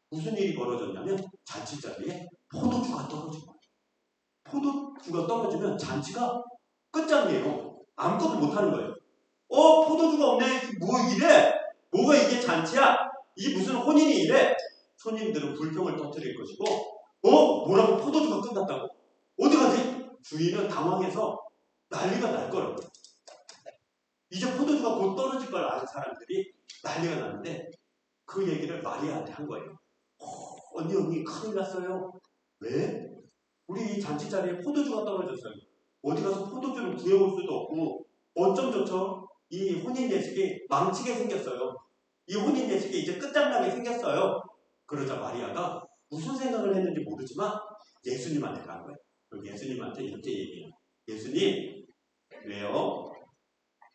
무슨 일이 벌어졌냐면 잔치 자리에 포도주가 떨어진 거예요. 포도주가 떨어지면 잔치가 끝장이에요. 아무것도 못하는 거예요. 포도주가 없네. 뭐 이래? 뭐가 이게 잔치야? 이 무슨 혼인이 이래? 손님들은 불평을 터뜨릴 것이고 뭐라고 포도주가 끝났다고? 어디 가지? 주인은 당황해서 난리가 날 거라고. 이제 포도주가 곧 떨어질 걸 아는 사람들이 난리가 났는데 그 얘기를 마리아한테 한 거예요. 언니 큰일 났어요. 왜? 우리 이 잔치 자리에 포도주가 떨어졌어요. 어디 가서 포도주를 구해올 수도 없고 어쩜 좋죠? 이 혼인 예식이 망치게 생겼어요. 이 혼인 예식이 이제 끝장나게 생겼어요. 그러자 마리아가 무슨 생각을 했는지 모르지만 예수님한테 간 거예요. 예수님한테 이렇게 얘기해요. 예수님, 왜요?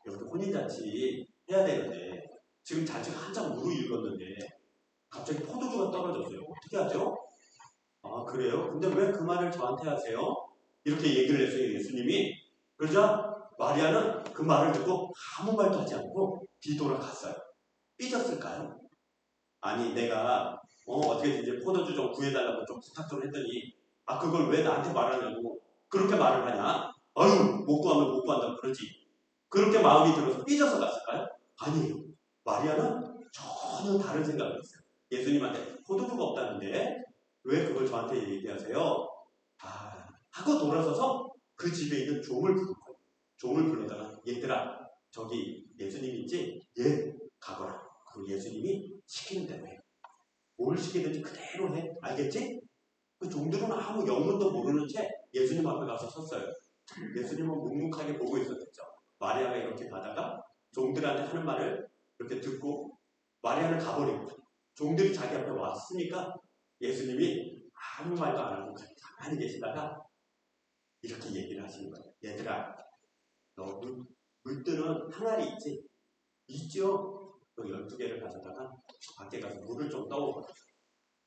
여기 혼인잔치 해야 되는데 지금 잔치가 한참 무르익었는데 갑자기 포도주가 떨어졌어요. 어떻게 하죠? 아 그래요? 근데 왜 그 말을 저한테 하세요? 이렇게 얘기를 했어요. 예수님이. 그러자 마리아는 그 말을 듣고 아무 말도 하지 않고 뒤돌아갔어요. 삐졌을까요? 아니 내가 어떻게 이제 포도주 좀 구해달라고 좀 부탁 좀 했더니 그걸 왜 나한테 말하냐고 그렇게 말을 하냐? 아유 못 구하면 못 구한다고 그러지. 그렇게 마음이 들어서 삐져서 갔을까요? 아니에요. 마리아는 전혀 다른 생각을 했어요. 예수님한테 포도주가 없다는데 왜 그걸 저한테 얘기하세요? 하고 돌아서서 그 집에 있는 종을 부른 거예요. 종을 불러다가 얘들아 저기 예수님 있지? 가거라. 그리고 예수님이 시키는 대로 해. 뭘 시키든지 그대로 해. 알겠지? 그 종들은 아무 영문도 모르는 채 예수님 앞에 가서 섰어요. 예수님은 묵묵하게 보고 있었겠죠. 마리아가 이렇게 가다가 종들한테 하는 말을 이렇게 듣고 마리아는 가버리고 종들이 자기 앞에 왔으니까 예수님이 아무 말도 안 하고 가만히 계시다가 이렇게 얘기를 하시는 거예요. 얘들아 너 물뜨는 항아리 있지? 있죠? 그 12개를 가져다가 밖에 가서 물을 좀 떠오거라.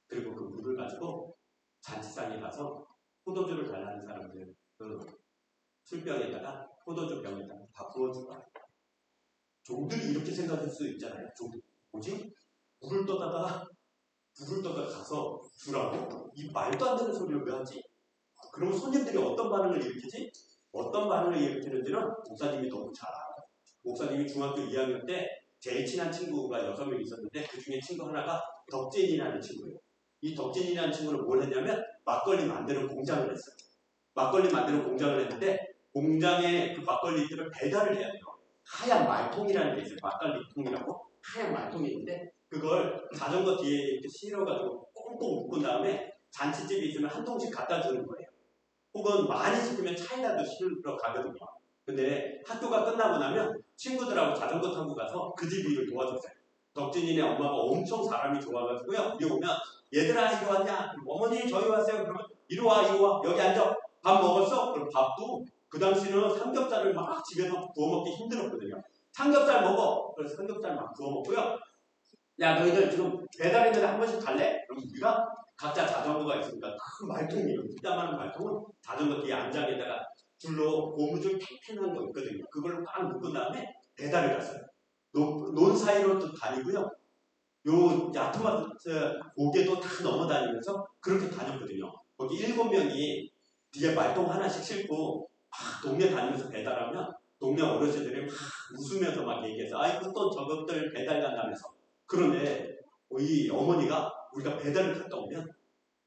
그리고 그 물을 가지고 잔치상에 가서 포도주를 달라는 사람들 그 술병에다가 포도주 병에다가 다 부어주라. 종들이 이렇게 생각할 수 있잖아요. 뭐지? 물을 떠다가 가서 주라고? 이 말도 안 되는 소리를 왜 하지? 그러면 손님들이 어떤 반응을 일으키지? 어떤 반응을 일으키는지는 목사님이 너무 잘 알아요. 목사님이 중학교 2학년 때 제일 친한 친구가 6명 있었는데 그 중에 친구 하나가 덕진이라는 친구예요. 이 덕진이라는 친구는 뭘 했냐면 막걸리 만드는 공장을 했어요. 막걸리 만드는 공장을 했는데 공장에 그 막걸리들을 배달을 해야 돼요. 하얀 말통이라는 게 있어요. 막걸리 통이라고 하얀 말통이 있는데 그걸 자전거 뒤에 이렇게 실어가지고 꽁꽁 묶은 다음에 잔치집이 있으면 한 통씩 갖다 주는 거예요. 혹은 많이 시키면 차에다도 실어 가거든요. 근데 학교가 끝나고 나면 친구들하고 자전거 타고 가서 그 집 일을 도와줬어요. 덕진이네 엄마가 엄청 사람이 좋아가지고요. 우리 오면 얘들아 이리 왔냐? 어머니 저희 왔어요. 그러면 이리 와 여기 앉아. 밥 먹었어? 그럼 밥도 그 당시는 삼겹살을 막 집에서 구워 먹기 힘들었거든요. 삼겹살 먹어. 그래서 삼겹살 막 구워 먹고요. 야 너희들 지금 배달했는데 한 번씩 갈래? 그럼 우리가 각자 자전거가 있으니까 큰 말통이에요. 이따만한 말통은 자전거 뒤에 안장에다가 줄로 고무줄 탱탱한 거 있거든요. 그걸로 꽉 묶은 다음에 배달을 갔어요. 논 사이로 또 다니고요. 요 야트마트 고개도 다 넘어다니면서 그렇게 다녔거든요. 거기 7명이 뒤에 말똥 하나씩 싣고 막 동네 다니면서 배달하면 동네 어르신들이 막 웃으면서 막 얘기해서 아이고 또 저것들 배달 간다면서. 그런데 이 어머니가 우리가 배달을 갔다 오면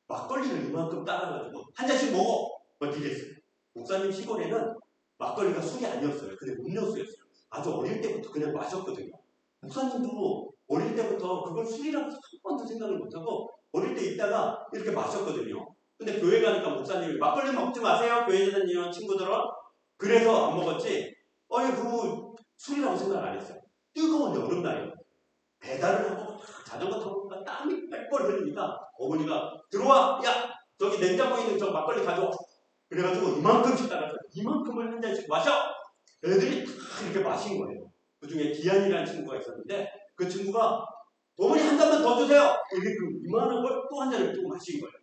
막걸리를 이만큼 따라가지고 한 잔씩 먹어! 막 이랬어요. 목사님 시골에는 막걸리가 술이 아니었어요. 그냥 음료수였어요. 아주 어릴 때부터 그냥 마셨거든요. 목사님도 어릴 때부터 그걸 술이라고 한 번도 생각을 못하고 어릴 때 있다가 이렇게 마셨거든요. 근데 교회 가니까 목사님이 막걸리 먹지 마세요. 교회 다니는 친구들은. 그래서 안 먹었지. 그거 술이라고 생각 안 했어요. 뜨거운 여름날이에요. 배달을 하고 자전거 타고 땀이 뻘뻘 흘리니까 어머니가 들어와! 야! 저기 냉장고에 있는 저 막걸리 가져와! 그래가지고 이만큼씩 따라서 이만큼을 한 잔씩 마셔! 애들이 다 이렇게 마신 거예요. 그 중에 기한이라는 친구가 있었는데 그 친구가 어머니 한 잔만 더 주세요! 이렇게 이만한 걸 또 한 잔을 또 마신 거예요.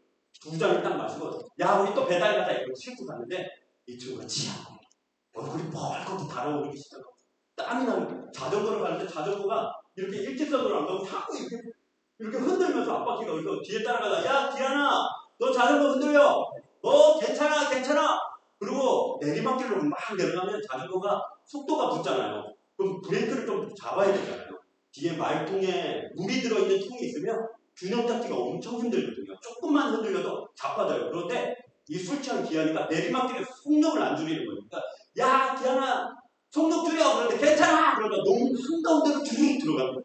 2잔을 딱 마시고 야 우리 또 배달 가자 이러고 싣고 갔는데 이 친구가 취한 거예요. 얼굴이 뻘겋게 달아오르기 시작하고 땀이 나는 자전거로 가는데 자전거가 이렇게 일직선으로 안 가고 자꾸 이렇게 흔들면서 앞바퀴가 그래서 뒤에 따라가다 야 기한아 너 자전거 흔들려 괜찮아 그리고 내리막길로 막 내려가면 자전거가 속도가 붙잖아요. 그럼 브레이크를 좀 잡아야 되잖아요. 뒤에 말통에 물이 들어있는 통이 있으면 균형 잡기가 엄청 힘들거든요. 조금만 흔들려도 자빠져요. 그런데 이 술 취한 기한이가 내리막길에서 속력을 안 줄이는 거니까 야 기한아 속력 줄여! 그런데 괜찮아! 그러니까 너무 한가운데로 쭉 들어가는 거예요.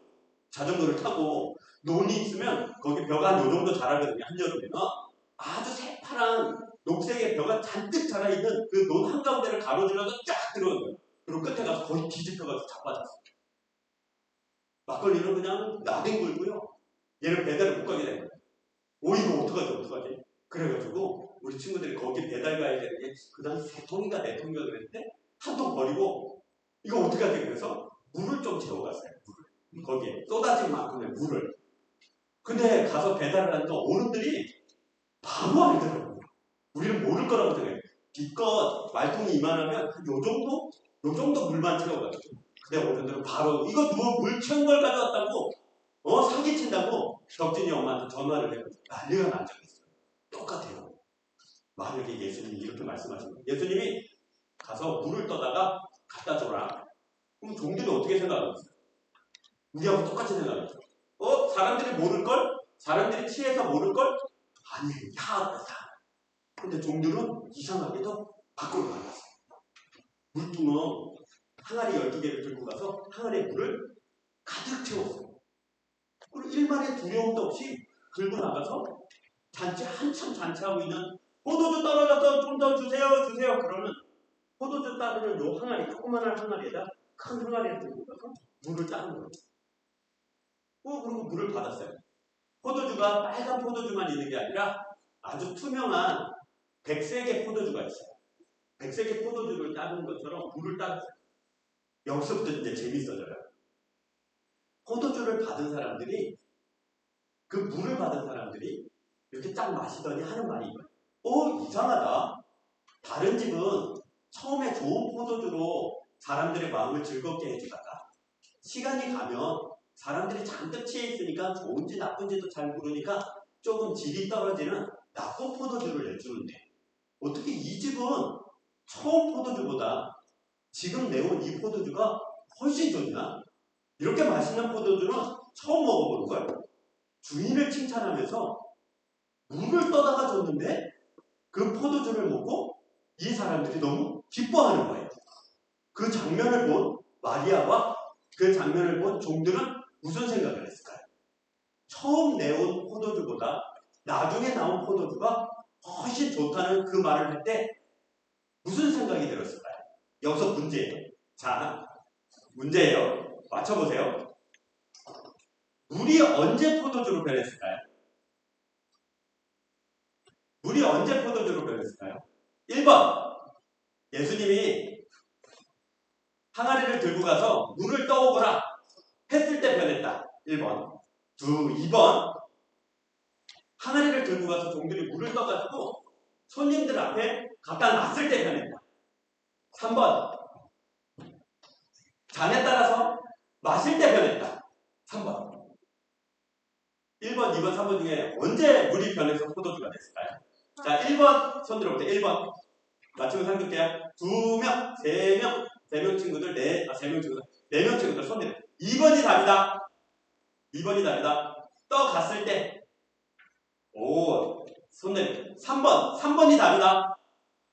자전거를 타고 논이 있으면 거기 벼가 한 요 정도 자라거든요. 한여름에는 아주 새파란 녹색의 벼가 잔뜩 자라있는 그 논 한가운데를 가로질러서 쫙 들어간 거예요. 그리고 끝에 가서 거의 뒤집혀가서 자빠졌어요. 막걸리는 그냥 나댕굴고요. 얘는 배달을 못 가게 된 거예요. 이거 어떡하지? 그래가지고 우리 친구들이 거기 배달 가야 되는 게 그 당시 3통인가 4통인가 그랬는데 한 통 버리고 이거 어떡하지? 그래서 물을 좀 채워갔어요. 물을. 거기에 쏟아진 만큼의 물을. 근데 가서 배달을 하니까 어른들이 바로 알더라고요. 우리는 모를 거라고 생각해요. 기껏 말통이 이만하면 한 요 정도 물만 채워가지고. 근데 어른들은 바로 이거 누가 물 채운 걸 가져왔다고 사기친다고 덕진이 엄마한테 전화를 해가지고 난리가 난 적이 있어요. 똑같아요. 만약에 예수님이 이렇게 말씀하시면 예수님이 가서 물을 떠다가 갖다 줘라. 그럼 종들이 어떻게 생각하겠어요? 우리하고 똑같이 생각하겠죠. 사람들이 모를걸? 사람들이 취해서 모를걸? 아니에요. 다. 근데 종들은 이상하게도 밖으로 나갔어요. 물통은 항아리 12개를 들고 가서 항아리에 물을 가득 채웠어요. 그리고 일말의 두려움도 없이 들고 나가서 한참 잔치하고 있는 포도주 떨어져서 좀 더 주세요. 그러면 포도주 따르는 요 항아리, 조그만한 항아리에다 큰 항아리를 들고 가서 물을 따는 거예요. 그리고 물을 받았어요. 포도주가 빨간 포도주만 있는 게 아니라 아주 투명한 백색의 포도주가 있어요. 백색의 포도주를 따는 것처럼 물을 따랐어요. 여기서부터 이제 재밌어져요. 포도주를 받은 사람들이 그 물을 받은 사람들이 이렇게 딱 마시더니 하는 말이 이거예요. 이상하다. 다른 집은 처음에 좋은 포도주로 사람들의 마음을 즐겁게 해주다가 시간이 가면 사람들이 잔뜩 취해 있으니까 좋은지 나쁜지도 잘 모르니까 조금 질이 떨어지는 나쁜 포도주를 내주는데 어떻게 이 집은 처음 포도주보다 지금 내온 이 포도주가 훨씬 좋냐? 이렇게 맛있는 포도주는 처음 먹어보는 걸 주인을 칭찬하면서 물을 떠다가 줬는데 그 포도주를 먹고 이 사람들이 너무 기뻐하는 거예요. 그 장면을 본 마리아와 그 장면을 본 종들은 무슨 생각을 했을까요? 처음 내온 포도주보다 나중에 나온 포도주가 훨씬 좋다는 그 말을 할 때 무슨 생각이 들었을까요? 여기서 문제예요. 자, 문제예요. 맞춰보세요. 물이 언제 포도주로 변했을까요? 물이 언제 포도주로 변했을까요? 1번 예수님이 항아리를 들고 가서 물을 떠오거라 했을 때 변했다. 1번. 2번 항아리를 들고 가서 종들이 물을 떠가지고 손님들 앞에 갖다 놨을 때 변했다. 3번 잔에 따라서 마실 때 변했다. 3번. 1번, 2번, 3번 중에 언제 물이 변해서 포도주가 됐을까요? 자, 1번 손 들어볼게요. 1번. 맞추면 상줄게요. 2명, 3명, 3명 친구들, 3명 친구들, 4명 친구들 손 들어. 2번이 답이다. 2번이 답이다. 떠갔을 때. 오, 손 내리고. 3번이 답이다.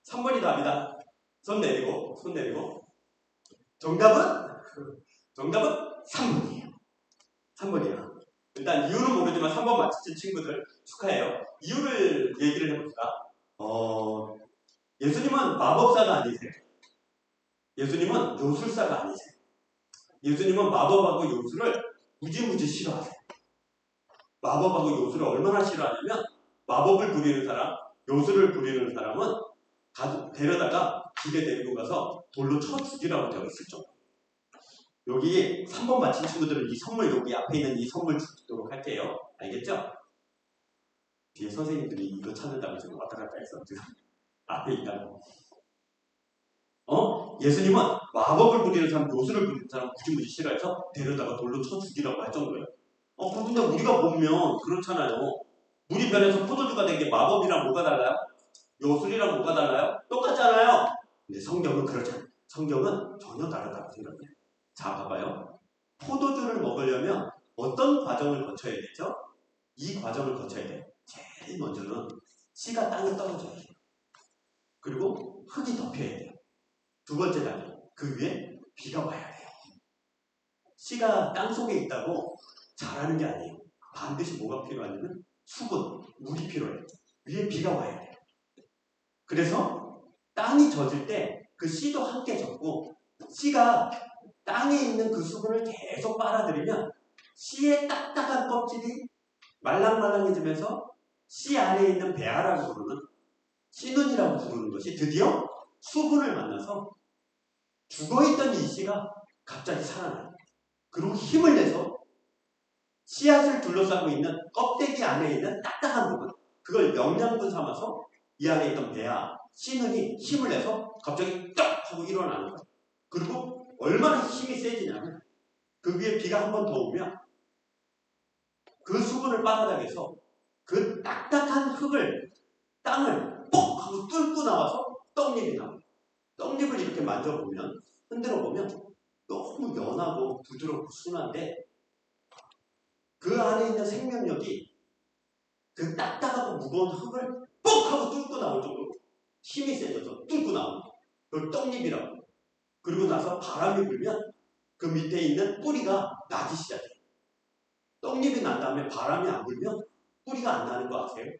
3번이 답이다. 손 내리고, 손 내리고. 정답은 3번이에요. 3번이야. 일단 이유는 모르지만 3번 맞히신 친구들 축하해요. 이유를 얘기를 해볼까? 예수님은 마법사가 아니세요. 예수님은 요술사가 아니세요. 예수님은 마법하고 요술을 무지무지 싫어하세요. 마법하고 요술을 얼마나 싫어하냐면 마법을 부리는 사람, 요술을 부리는 사람은 데려다가 집에 데리고 가서 돌로 쳐 죽이라고 되어 있을 정도. 여기 3번 맞힌 친구들은 이 선물 여기 앞에 있는 이 선물 주도록 할게요. 알겠죠? 뒤에 선생님들이 이거 찾는다고 지금 왔다 갔다 했어. 지금 앞에 있다고. 예수님은 마법을 부리는 사람, 요술을 부리는 사람 무지무지 싫어해서 데려다가 돌로 쳐 죽이라고 할 정도예요. 근데 우리가 보면 그렇잖아요. 물이 변해서 포도주가 된 게 마법이랑 뭐가 달라요? 요술이랑 뭐가 달라요? 똑같잖아요. 근데 성경은 그렇지 않아요. 성경은 전혀 다르다고 생각해요. 자, 봐봐요. 포도주를 먹으려면 어떤 과정을 거쳐야 되죠? 이 과정을 거쳐야 돼요. 제일 먼저는 씨가 땅에 떨어져야 돼요. 그리고 흙이 덮여야 돼요. 두 번째 단계, 그 위에 비가 와야 돼요. 씨가 땅 속에 있다고 자라는 게 아니에요. 반드시 뭐가 필요하냐면 수분, 물이 필요해요. 위에 비가 와야 돼요. 그래서 땅이 젖을 때 그 씨도 함께 젖고 씨가 땅에 있는 그 수분을 계속 빨아들이면 씨의 딱딱한 껍질이 말랑말랑해지면서 씨 안에 있는 배아라고 부르는 씨눈이라고 부르는 것이 드디어 수분을 만나서 죽어있던 이 씨가 갑자기 살아나요. 그리고 힘을 내서 씨앗을 둘러싸고 있는 껍데기 안에 있는 딱딱한 부분, 그걸 영양분 삼아서 이 안에 있던 배아, 씨눈이 힘을 내서 갑자기 딱 하고 일어나는 거예요. 그리고 얼마나 힘이 세지냐면 그 위에 비가 한 번 더 오면 그 수분을 빨아당겨서 그 딱딱한 흙을, 땅을 뻑 하고 뚫고 나와서 떡잎이 나와요. 떡잎을 이렇게 만져보면, 흔들어보면 너무 연하고 부드럽고 순한데 그 안에 있는 생명력이 그 딱딱하고 무거운 흙을 뻑 하고 뚫고 나올 정도로 힘이 세져서 뚫고 나오는 거예요. 그걸 떡잎이라고 해요. 그리고 나서 바람이 불면 그 밑에 있는 뿌리가 나기 시작해요. 떡잎이 난 다음에 바람이 안 불면 뿌리가 안 나는 거 아세요?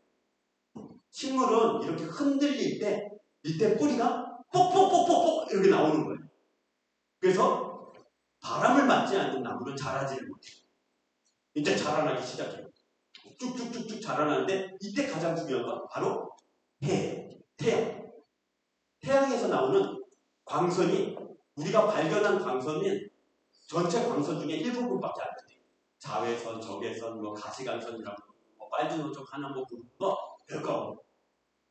식물은 이렇게 흔들릴 때 밑에 뿌리가 뽁뽁뽁뽁뽁 이렇게 나오는 거예요. 그래서 바람을 맞지 않는 나무는 자라지를 못해요. 이제 자라나기 시작해요. 쭉쭉쭉쭉 자라나는데 이때 가장 중요한 건 바로 태양. 태양에서 나오는 광선이 우리가 발견한 광선은 전체 광선 중에 일부분밖에 안 돼요. 자외선, 적외선, 가시광선이라고 빨주노초 하나뭐 부르는 거 별거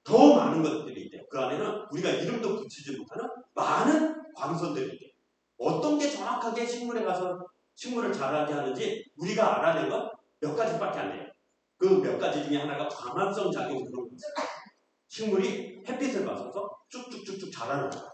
더 많은 것들이 있대요. 그 안에는 우리가 이름도 붙이지 못하는 많은 광선들이 있대요. 어떤 게 정확하게 식물에 가서 식물을 자라게 하는지 우리가 알아낸 건 몇 가지밖에 안 돼요. 그 몇 가지 중에 하나가 광합성 작용을 그런 거죠. 식물이 햇빛을 받아서 쭉쭉쭉쭉 자라는 거예요.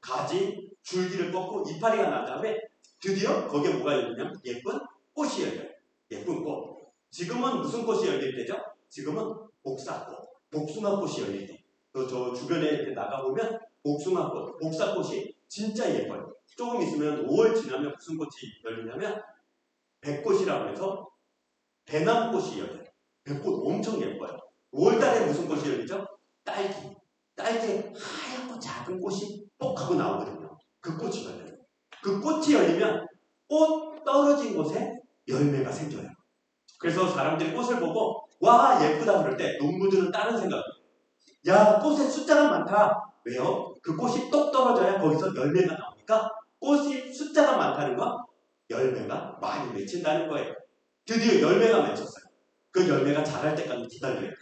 가지, 줄기를 뻗고 이파리가 난 다음에 드디어 거기에 뭐가 열리냐면 예쁜 꽃이 열려요. 예쁜 꽃. 지금은 무슨 꽃이 열릴 때죠? 지금은 복사꽃, 복숭아꽃이 열릴 때. 저 주변에 이렇게 나가보면 복숭아꽃, 복사꽃이 진짜 예뻐요. 조금 있으면 5월 지나면 무슨 꽃이 열리냐면 백꽃이라고 해서 대나무꽃이 열려요. 백꽃 엄청 예뻐요. 5월달에 무슨 꽃이 열리죠? 딸기에 하얗고 작은 꽃이 뽁 하고 나오거든요. 그 꽃이 열려요. 그 꽃이 열리면 꽃 떨어진 곳에 열매가 생겨요. 그래서 사람들이 꽃을 보고 와 예쁘다 그럴 때 농부들은 다른 생각을 해요. 야 꽃에 숫자가 많다. 왜요? 그 꽃이 똑 떨어져야 거기서 열매가 나오니까 꽃이 숫자가 많다는 건 열매가 많이 맺힌다는 거예요. 드디어 열매가 맺혔어요. 그 열매가 자랄 때까지 기다려야 돼요.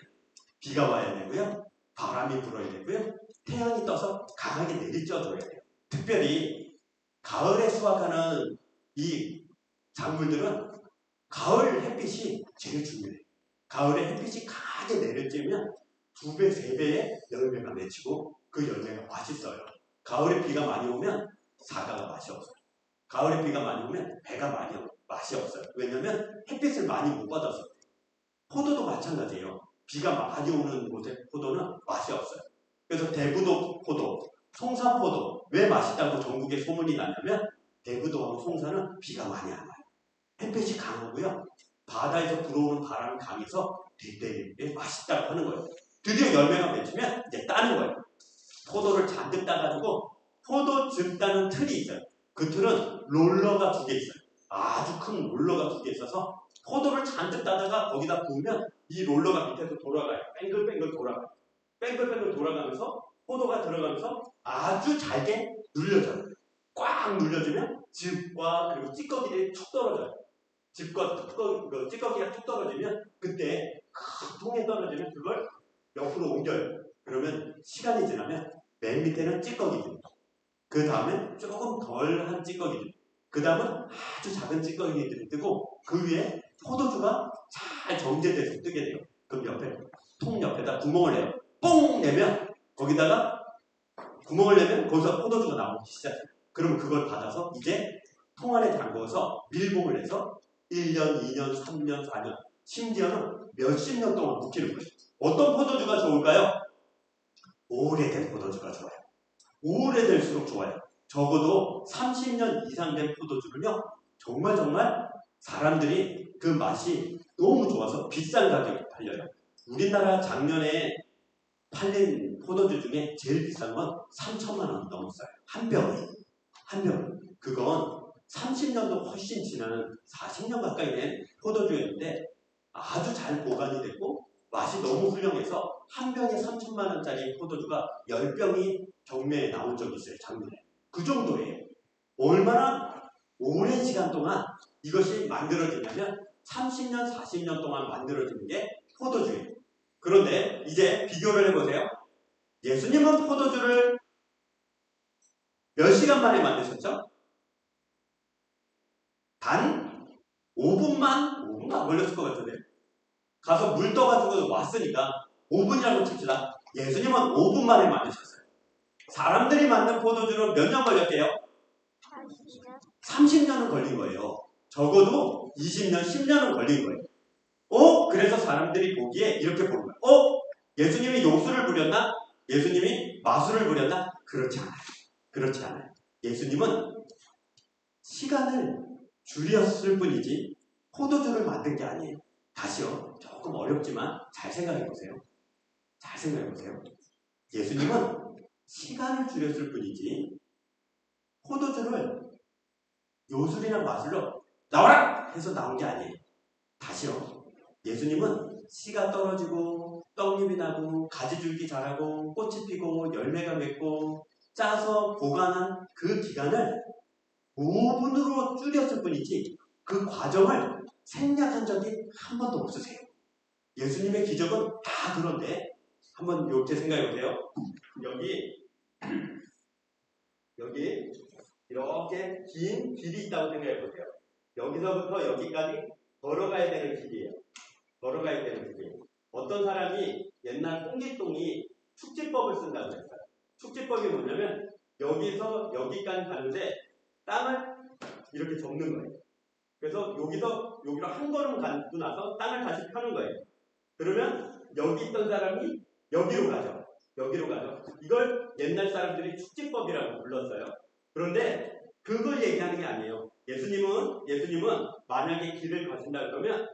비가 와야 되고요. 바람이 불어야 되고요. 태양이 떠서 강하게 내리쬐어줘야 돼요. 특별히 가을에 수확하는 이 작물들은 가을 햇빛이 제일 중요해요. 가을에 햇빛이 강하게 내리쬐면 2배, 3배의 열매가 맺히고 그 열매가 맛있어요. 가을에 비가 많이 오면 사과가 맛이 없어요. 가을에 비가 많이 오면 배가 맛이 없어요. 왜냐하면 햇빛을 많이 못 받아서. 포도도 마찬가지예요. 비가 많이 오는 곳의 포도는 맛이 없어요. 그래서 대부도 포도, 송사포도 왜 맛있다고 전국에 소문이 나냐면 대부도하고 송사는 비가 많이 안 와요. 햇빛이 강하고요. 바다에서 불어오는 바람이 강해서 되게 맛있다고 하는 거예요. 드디어 열매가 맺히면 이제 따는 거예요. 포도를 잔뜩 따가지고 포도즙 따는 틀이 있어요. 그 틀은 롤러가 2개 있어요. 아주 큰 롤러가 2개 있어서 포도를 잔뜩 따다가 거기다 부으면 이 롤러가 밑에서 돌아가요. 뱅글뱅글 돌아가요. 뱅글뱅글 돌아가면서 포도가 들어가면서 아주 잘게 눌려져요. 꽉 눌려주면 즙과 그리고 찌꺼기들이 툭 떨어져요. 즙과 찌꺼기가 툭 떨어지면 그때 큰 통에 떨어지면 그걸 옆으로 옮겨요. 그러면 시간이 지나면 맨 밑에는 찌꺼기들, 그 다음에 조금 덜한 찌꺼기들, 그 다음은 아주 작은 찌꺼기들이 뜨고 그 위에 포도주가 잘 정제돼서 뜨게 돼요. 그럼 옆에 통 옆에다 구멍을 내요. 뽕 내면 거기다가 구멍을 내면 거기서 포도주가 나오기 시작해요. 그러면 그걸 받아서 이제 통 안에 담궈서 밀봉을 해서 1년, 2년, 3년, 4년, 심지어는 몇십 년 동안 묵히는 거예요. 어떤 포도주가 좋을까요? 오래된 포도주가 좋아요. 오래될수록 좋아요. 적어도 30년 이상 된 포도주는요, 정말 사람들이 그 맛이 너무 좋아서 비싼 가격에 팔려요. 우리나라 작년에 팔린 포도주 중에 제일 비싼 건 3천만 원 넘었어요. 한 병이. 한 병. 그건 30년도 훨씬 지나는 40년 가까이 된 포도주였는데 아주 잘 보관이 됐고 맛이 너무 훌륭해서 한 병에 3천만 원짜리 포도주가 10병이 경매에 나온 적이 있어요. 작년에. 그 정도예요. 얼마나 오랜 시간 동안 이것이 만들어지냐면 30년, 40년 동안 만들어지는 게 포도주예요. 그런데 이제 비교를 해보세요. 예수님은 포도주를 몇 시간 만에 만드셨죠? 단 5분만 안 걸렸을 것 같은데. 가서 물 떠가지고 왔으니까 5분이라고 칩시다. 예수님은 5분 만에 만드셨어요. 사람들이 만든 포도주는 몇 년 걸렸대요? 30년은 걸린 거예요. 적어도 20년, 10년은 걸린 거예요. 그래서 사람들이 보기에 이렇게 보는 거예요. 예수님이 요술을 부렸나? 예수님이 마술을 부렸나? 그렇지 않아요. 그렇지 않아요. 예수님은 시간을 줄였을 뿐이지 포도주를 만든 게 아니에요. 다시요. 조금 어렵지만 잘 생각해 보세요. 잘 생각해 보세요. 예수님은 시간을 줄였을 뿐이지 포도주를 요술이나 마술로 나와라! 해서 나온 게 아니에요. 다시요. 예수님은 씨가 떨어지고 떡잎이 나고 가지줄기 자라고 꽃이 피고 열매가 맺고 짜서 보관한 그 기간을 5분으로 줄였을 뿐이지 그 과정을 생략한 적이 한 번도 없으세요. 예수님의 기적은 다 그런데 한번 이렇게 생각해 보세요. 여기 이렇게 긴 길이 있다고 생각해 보세요. 여기서부터 여기까지 걸어가야 되는 길이에요. 걸어가야 되는 길이에요. 어떤 사람이 옛날 홍길동이 축지법을 쓴다고 했어요. 축지법이 뭐냐면 여기서 여기까지 가는데 땅을 이렇게 접는 거예요. 그래서 여기서 여기로 한 걸음 가고 나서 땅을 다시 펴는 거예요. 그러면 여기 있던 사람이 여기로 가죠. 여기로 가죠. 이걸 옛날 사람들이 축지법이라고 불렀어요. 그런데 그걸 얘기하는 게 아니에요. 예수님은 만약에 길을 가신다 그러면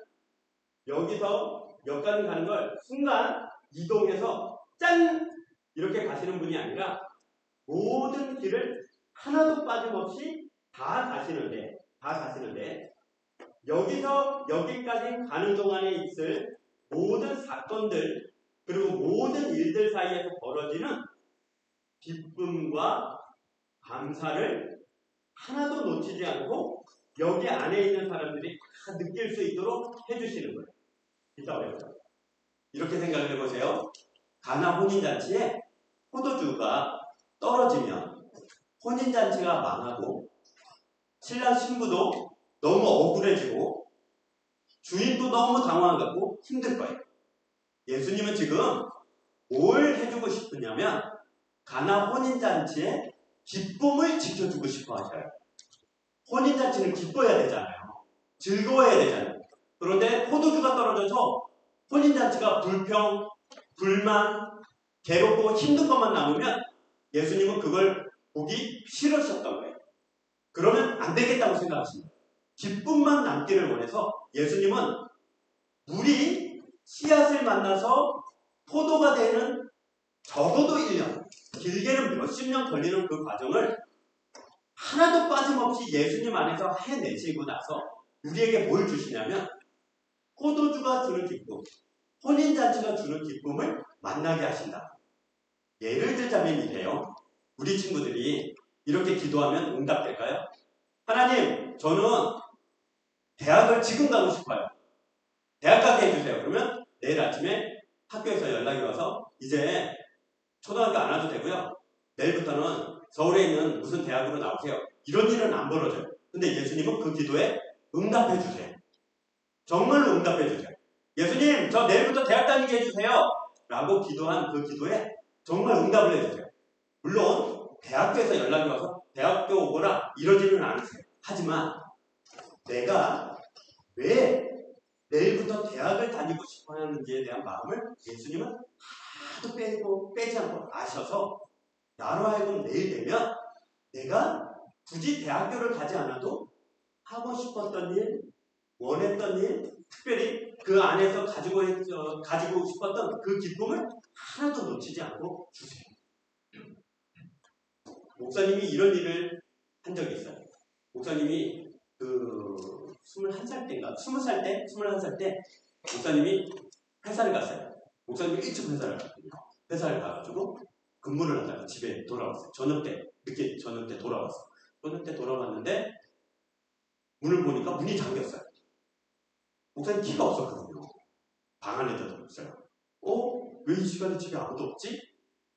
여기서 여기까지 가는 걸 순간 이동해서 짠! 이렇게 가시는 분이 아니라 모든 길을 하나도 빠짐없이 다 가시는데 여기서 여기까지 가는 동안에 있을 모든 사건들 그리고 모든 일들 사이에서 벌어지는 기쁨과 감사를 하나도 놓치지 않고 여기 안에 있는 사람들이 다 느낄 수 있도록 해주시는 거예요. 이따 어렵죠. 이렇게 생각을 해보세요. 가나 혼인잔치에 포도주가 떨어지면 혼인잔치가 망하고 신랑 신부도 너무 억울해지고 주인도 너무 당황하고 힘들 거예요. 예수님은 지금 뭘 해주고 싶으냐면 가나 혼인잔치에 기쁨을 지켜주고 싶어 하셔요. 혼인잔치는 기뻐야 되잖아요. 즐거워야 되잖아요. 그런데 포도주가 떨어져서 혼인잔치가 불평, 불만, 괴롭고 힘든 것만 남으면 예수님은 그걸 보기 싫으셨던 거예요. 그러면 안 되겠다고 생각하십니다. 기쁨만 남기를 원해서 예수님은 물이 씨앗을 만나서 포도가 되는 적어도 1년, 길게는 몇십 년 걸리는 그 과정을 하나도 빠짐없이 예수님 안에서 해내시고 나서 우리에게 뭘 주시냐면 포도주가 주는 기쁨, 혼인잔치가 주는 기쁨을 만나게 하신다. 예를 들자면 이래요. 우리 친구들이 이렇게 기도하면 응답될까요? 하나님, 저는 대학을 지금 가고 싶어요. 대학 가게 해주세요. 그러면 내일 아침에 학교에서 연락이 와서 이제 초등학교 안 와도 되고요. 내일부터는 서울에 있는 무슨 대학으로 나오세요. 이런 일은 안 벌어져요. 근데 예수님은 그 기도에 응답해 주세요. 정말로 응답해 주세요. 예수님, 저 내일부터 대학 다니게 해주세요. 라고 기도한 그 기도에 정말 응답을 해주세요. 물론 대학교에서 연락이 와서 대학교 오거나 이러지는 않으세요. 하지만 내가 왜 내일부터 대학을 다니고 싶어 하는지에 대한 마음을 예수님은 하나도 빼지 않고 아셔서 나로 하여금 내일 되면 내가 굳이 대학교를 가지 않아도 하고 싶었던 일, 원했던 일, 특별히 그 안에서 가지고 싶었던 그 기쁨을 하나도 놓치지 않고 주세요. 목사님이 이런 일을 한 적이 있어요. 목사님이 그 21살 때인가? 21살 때 목사님이 회사를 갔어요. 목사님이 일찍 회사를 갔거든요. 회사를 가가지고 근무를 하다가 집에 돌아왔어요. 늦게 저녁 때 돌아왔어요. 저녁 때 돌아왔는데 문을 보니까 문이 잠겼어요. 목사님 키가 없었거든요. 방 안에 들어있어요. 왜 이 시간에 집에 아무도 없지?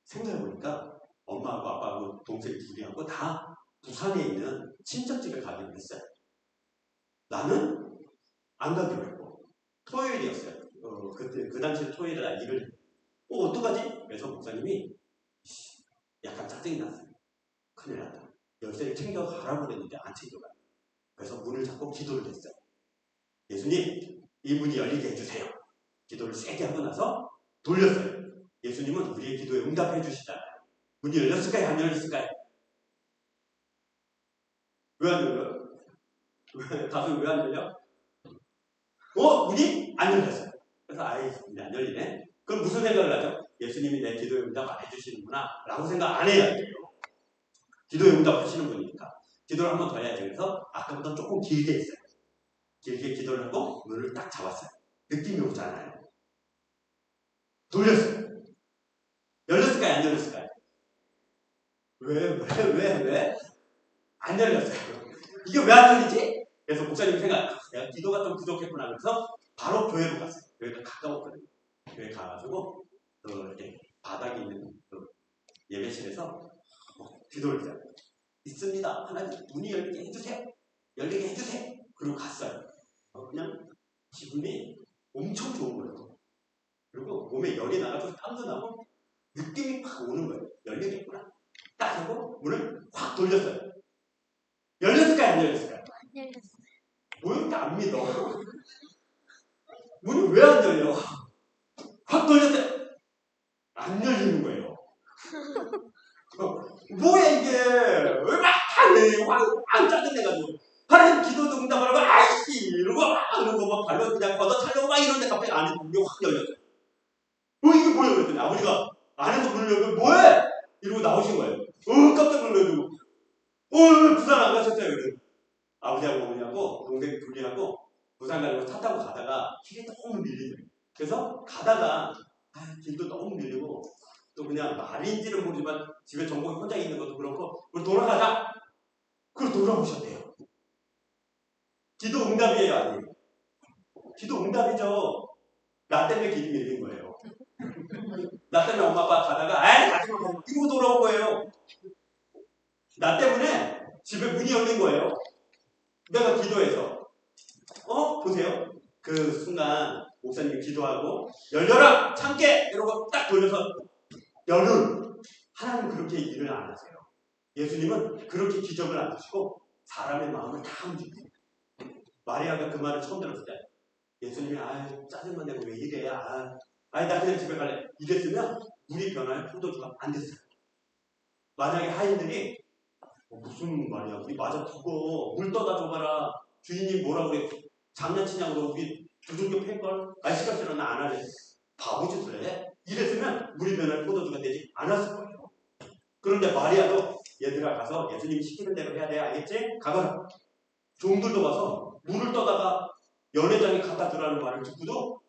생각해보니까 엄마하고 아빠하고 동생 둘이하고 다 부산에 있는 친척집에 가기로 했어요. 나는 안 가기로 했고 토요일이었어요. 그때 그 당시에 토요일에 나 일을 어떡하지? 그래서 목사님이 약간 짜증이 났어요. 큰일 났다. 열쇠를 챙겨가라고 그랬는데 안 챙겨가요. 그래서 문을 잡고 기도를 했어요. 예수님, 이 문이 열리게 해주세요. 기도를 세게 하고 나서 돌렸어요. 예수님은 우리의 기도에 응답해 주시잖아요. 문이 열렸을까요? 안 열렸을까요? 왜 안 열려요? 가슴이 왜 안 열려? 문이 안 열렸어요. 그래서 문이 안 열리네. 그럼 무슨 생각을 하죠? 예수님이 내 기도에 응답 안 해주시는구나 라고 생각 안 해야 돼요. 기도에 응답하시는 분이니까. 기도를 한 번 더 해야죠. 그래서 아까부터 조금 길게 했어요. 길게 기도를 하고 문을 딱 잡았어요. 느낌이 오잖아요. 돌렸어요. 열렸을까요? 안 열렸을까요? 왜? 안 열렸어요. 이게 왜 안 열리지? 그래서 목사님 생각, 내가 기도가 좀 부족했구나. 그래서 바로 교회로 갔어요. 교회가 가까웠거든요. 교회 가가지고 이렇게 바닥에 있는 그 예배실에서 기도를 해요. 있습니다. 하나님 문이 열리게 해주세요. 열리게 해주세요. 그리고 갔어요. 그냥 기분이 엄청 좋은 거예요. 그리고 몸에 열이 나가지고 땀도 나고 느낌이 팍 오는 거예요. 열리겠구나. 딱 하고 문을 확 돌렸어요. 열렸을까요? 안 열렸을까요? 안 열렸어요. 왜 이렇게 안 믿어? 문이 왜 안 열려? 확 돌렸어요. 안 열리는 거예요. 뭐야 이게? 왜 막 확 짜증내가지고 하나님 기도도 응답하라고 아이씨 이러고 막 발로 그냥 걷어차려고 막 이러는데 갑자기 안에 문이 확 열렸어요. 이게 뭐야? 그랬더니 아버지가 안에서 문을 열고 뭐해? 이러고 나오신 거예요. 깜짝 놀라가지고 왜 부산 안 가셨어요? 그랬더니 아버지하고 어머니하고 동생 둘이하고 부산 가려고 차 타고 가다가 길이 너무 밀리죠. 그래서 가다가 길도 너무 밀리고 또 그냥 말인지는 모르지만 집에 정복이 혼자 있는 것도 그렇고 우리 돌아가자. 그걸 돌아오셨대요. 기도 응답이에요, 아니에요? 기도 응답이죠. 나 때문에 길이 밀린 거예요. 나 때문에 엄마 아빠 가다가 가지마 이러고 돌아온 거예요. 나 때문에 집에 문이 열린 거예요. 내가 기도해서 보세요. 그 순간 목사님이 기도하고 열려라 참깨 이러고 딱 돌려서 열은 하나님은 그렇게 일을 안 하세요. 예수님은 그렇게 기적을 안 하시고 사람의 마음을 다 움직이세요. 마리아가 그 말을 처음 들었을 때 예수님이 짜증만 내고 왜 이래 나 그냥 집에 갈래 이랬으면 물이 변화에 포도주가 안 됐어요. 만약에 하인들이 무슨 말이야 우리 마저 두고 물 떠다 줘봐라 주인님 뭐라 그래 장난치냐고 우리 두들겨 팰걸 시간 싫어 나 안 할래 바보짓을 해 이랬으면 물이 변화에 포도주가 되지 않았을 거예요. 그런데 마리아도 얘들아 가서 예수님이 시키는 대로 해야 돼 알겠지? 가거라. 종들도 가서 물을 떠다가 연회장에 갖다 주라는 말을 듣고도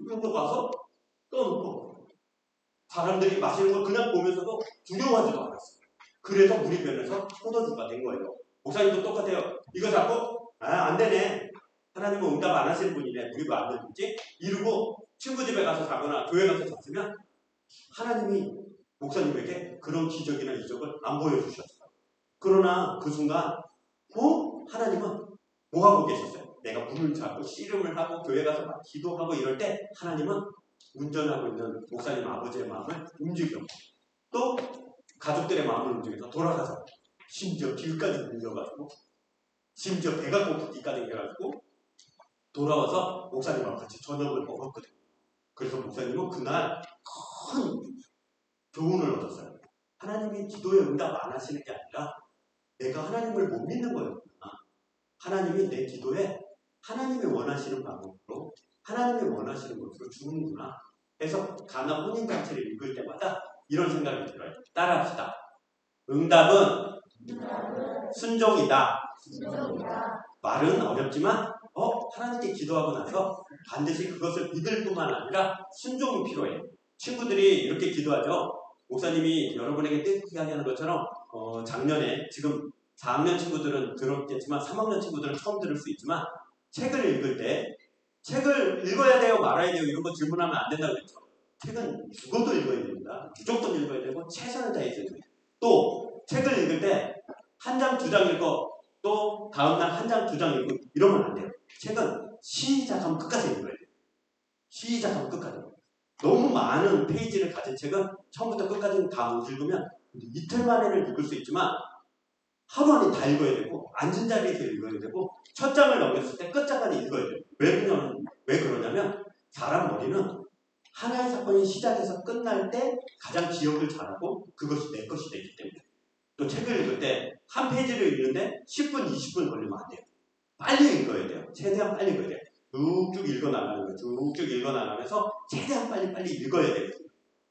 그러고 가서 떠놓고 사람들이 마시는 걸 그냥 보면서도 두려워하지도 않았어요. 그래서 물이 변해서 포도주가 된 거예요. 목사님도 똑같아요. 이거 자꾸 안 되네. 하나님은 응답 안 하시는 분이네. 우리가 안 되는지 이러고 친구 집에 가서 자거나 교회 가서 잤으면 하나님이 목사님에게 그런 기적이나 이적을 안 보여주셨어요. 그러나 그 순간 하나님은 뭐 하고 계셨어요? 내가 문을 잡고 씨름을 하고 교회 가서 막 기도하고 이럴 때 하나님은 운전하고 있는 목사님 아버지의 마음을 움직여 또 가족들의 마음을 움직여서 돌아가서 심지어 길까지 밀려가지고 심지어 배가 고프기까지 해가지고 돌아와서 목사님하고 같이 저녁을 먹었거든요. 그래서 목사님은 그날 큰 교훈을 얻었어요. 하나님이 기도에 응답 안 하시는 게 아니라 내가 하나님을 못 믿는 거였구나. 하나님이 내 기도에 하나님이 원하시는 방법으로 하나님이 원하시는 것으로 주는구나 해서 가나 혼인잔치를 읽을 때마다 이런 생각이 들어요. 따라합시다. 응답은 순종이다. 말은 어렵지만 하나님께 기도하고 나서 반드시 그것을 믿을 뿐만 아니라 순종이 필요해요. 친구들이 이렇게 기도하죠. 목사님이 여러분에게 뜻하게 하는 것처럼 작년에 지금 4학년 친구들은 들었겠지만 3학년 친구들은 처음 들을 수 있지만 책을 읽을 때 책을 읽어야 돼요 말아야 돼요 이런 거 질문하면 안 된다고 그랬죠. 책은 죽어도 읽어야 됩니다. 무조건 읽어야 되고 최선을 다해서 읽어야 돼요. 또 책을 읽을 때 한 장, 두 장 읽어 또 다음날 한 장, 두 장 읽고 이러면 안 돼요. 책은 시작하면 끝까지 읽어야 돼요. 시작하면 끝까지. 너무 많은 페이지를 가진 책은 처음부터 끝까지 다 못 읽으면 이틀 만에는 읽을 수 있지만 하루 안에 다 읽어야 되고 앉은 자리에서 읽어야 되고 첫 장을 넘겼을 때 끝장까지 읽어야 돼요. 왜 그러냐면 사람 머리는 하나의 사건이 시작해서 끝날 때 가장 기억을 잘하고 그것이 내 것이 되기 때문에 또 책을 읽을 때 한 페이지를 읽는데 10분, 20분 걸리면 안 돼요. 빨리 읽어야 돼요. 최대한 빨리 읽어야 돼요. 쭉쭉 읽어나가는 거예요. 쭉쭉 읽어나가면서 최대한 빨리 읽어야 돼요.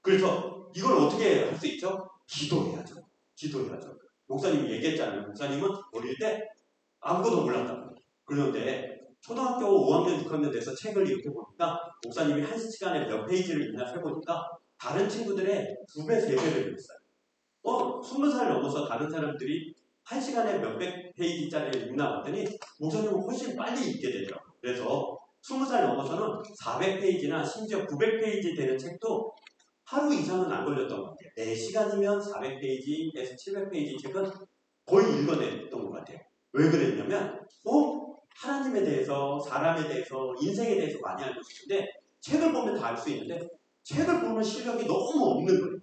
그래서 이걸 어떻게 할 수 있죠? 기도해야죠. 목사님이 얘기했잖아요. 목사님은 어릴 때 아무것도 몰랐다고. 그런데 초등학교 5학년, 6학년 돼서 책을 이렇게 보니까 목사님이 한 시간에 몇 페이지를 읽나 세보니까 다른 친구들의 2배, 3배를 읽었어요. 20살 넘어서 다른 사람들이 한 시간에 몇백 페이지짜리를 읽나 봤더니 목사님은 훨씬 빨리 읽게 되더라고요. 그래서 20살 넘어서는 400페이지나 심지어 900페이지 되는 책도 하루 이상은 안 걸렸던 것 같아요. 4시간이면 400페이지에서 700페이지 책은 거의 읽어냈던 것 같아요. 왜 그랬냐면 하나님에 대해서, 사람에 대해서, 인생에 대해서 많이 알고 싶은데 책을 보면 다 알 수 있는데 책을 보는 실력이 너무 없는 거예요.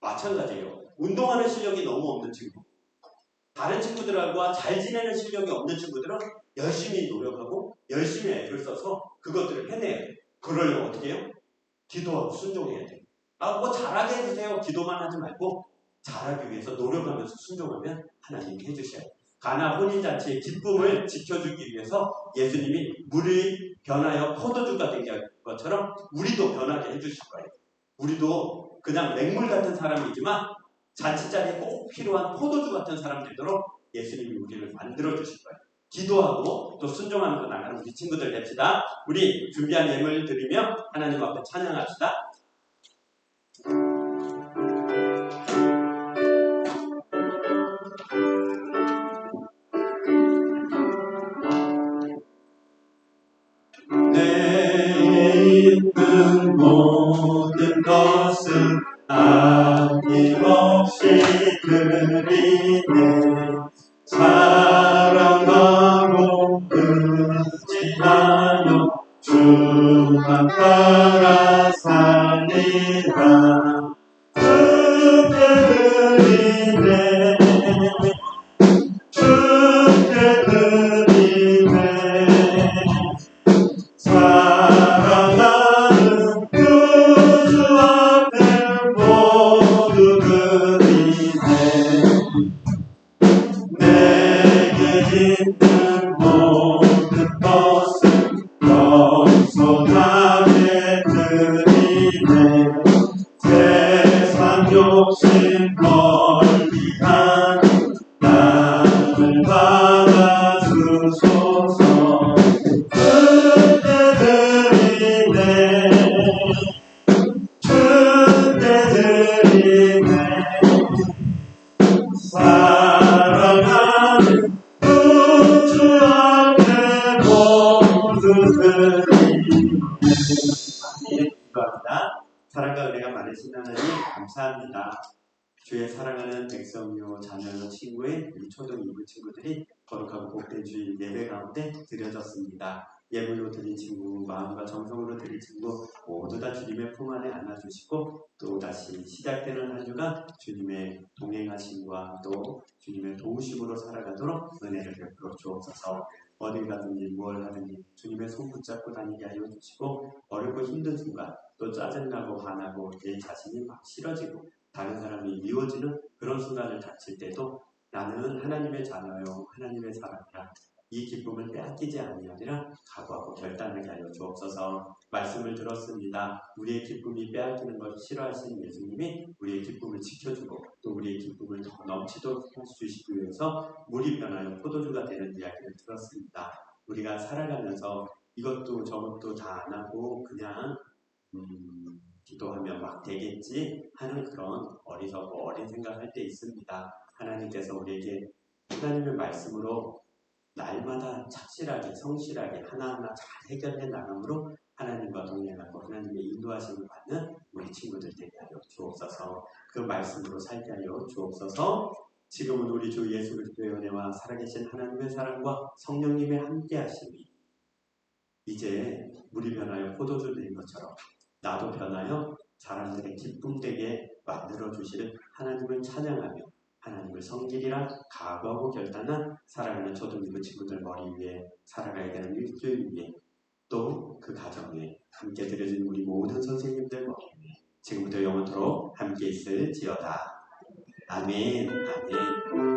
마찬가지예요. 운동하는 실력이 너무 없는 친구. 다른 친구들과 잘 지내는 실력이 없는 친구들은 열심히 노력하고 열심히 애를 써서 그것들을 해내야 돼요. 그러려면 어떻게 해요? 기도하고 순종해야 돼요. 뭐 잘하게 해주세요. 기도만 하지 말고 잘하기 위해서 노력하면서 순종하면 하나님이 해주셔요. 가나 혼인잔치의 기쁨을 지켜주기 위해서 예수님이 물이 변하여 포도주가 된 것처럼 우리도 변하게 해주실 거예요. 우리도 그냥 맹물 같은 사람이지만 잔치 자리에 꼭 필요한 포도주 같은 사람 되도록 예수님이 우리를 만들어 주실 거예요. 기도하고 또 순종하면서 나가는 우리 친구들 됩시다. 우리 준비한 예물 드리며 하나님 앞에 찬양합시다. 내게 있는 모든 것은 아낌없이 드리네. 사랑하고 의지하며 주만 따라 살리라. 주께 드리네. 주께 드리네. 사랑하는 주 앞에 모두 드리네. 내게 있는 모든 것은 겸손하게 드리네. 세상 욕심 멀리한 나를 받아주소서. 주께 드리네. 주께 드리네. 사랑하는 주 앞에 모두 드리네. 기도합니다. 사랑과 은혜가 많으신 하나님 감사합니다. 주의 사랑하는 백성요, 자녀요, 친구의 우리 초등 2부 친구들이 거룩하고 복된 주일 예배 가운데 드려졌습니다. 예물로 드린 친구, 마음과 정성으로 드린 친구 모두 다 주님의 품 안에 안아주시고 또 다시 시작되는 한 주간 주님의 동행하심과 또 주님의 도우심으로 살아가도록 은혜를 베풀어 주옵소서. 어딜 가든지 무엇을 하든지 주님의 손 붙잡고 다니게 하여 주시고 어렵고 힘든 순간 또 짜증나고 화나고 내 자신이 막 싫어지고 다른 사람이 미워지는 그런 순간을 닥칠 때도 나는 하나님의 자녀요 하나님의 사람이라 이 기쁨을 빼앗기지 아니하리라 각오하고 결단하게 하여 주옵소서. 말씀을 들었습니다. 우리의 기쁨이 빼앗기는 것을 싫어하시는 예수님이 우리의 기쁨을 지켜주고 또 우리의 기쁨을 더 넘치도록 해주시기 위해서 물이 변하여 포도주가 되는 이야기를 들었습니다. 우리가 살아가면서 이것도 저것도 다 안 하고 그냥 기도하면 막 되겠지 하는 그런 어리석고 어린 생각할 때 있습니다. 하나님께서 우리에게 하나님의 말씀으로 날마다 착실하게 성실하게 하나하나 잘 해결해 나감으로 하나님과 동행하고 하나님의 인도하심을 받는 우리 친구들 되게 하여 주옵소서. 그 말씀으로 살게 하여 주옵소서. 지금은 우리 주 예수 그리스도의 은혜와 살아계신 하나님의 사랑과 성령님의 함께하심이 이제 물이 변하여 포도주 된 것처럼 나도 변하여 사람들의 기쁨 되게 만들어주시는 하나님을 찬양하며 하나님을 섬기리라 각오하고 결단한 사랑하는 초등부 친구들 머리 위에 살아가야 되는 일주일 위에 또 그 가정에 함께 드려진 우리 모든 선생님들 머리 위에 지금부터 영원토록 함께 있을지어다. 아멘. 아멘.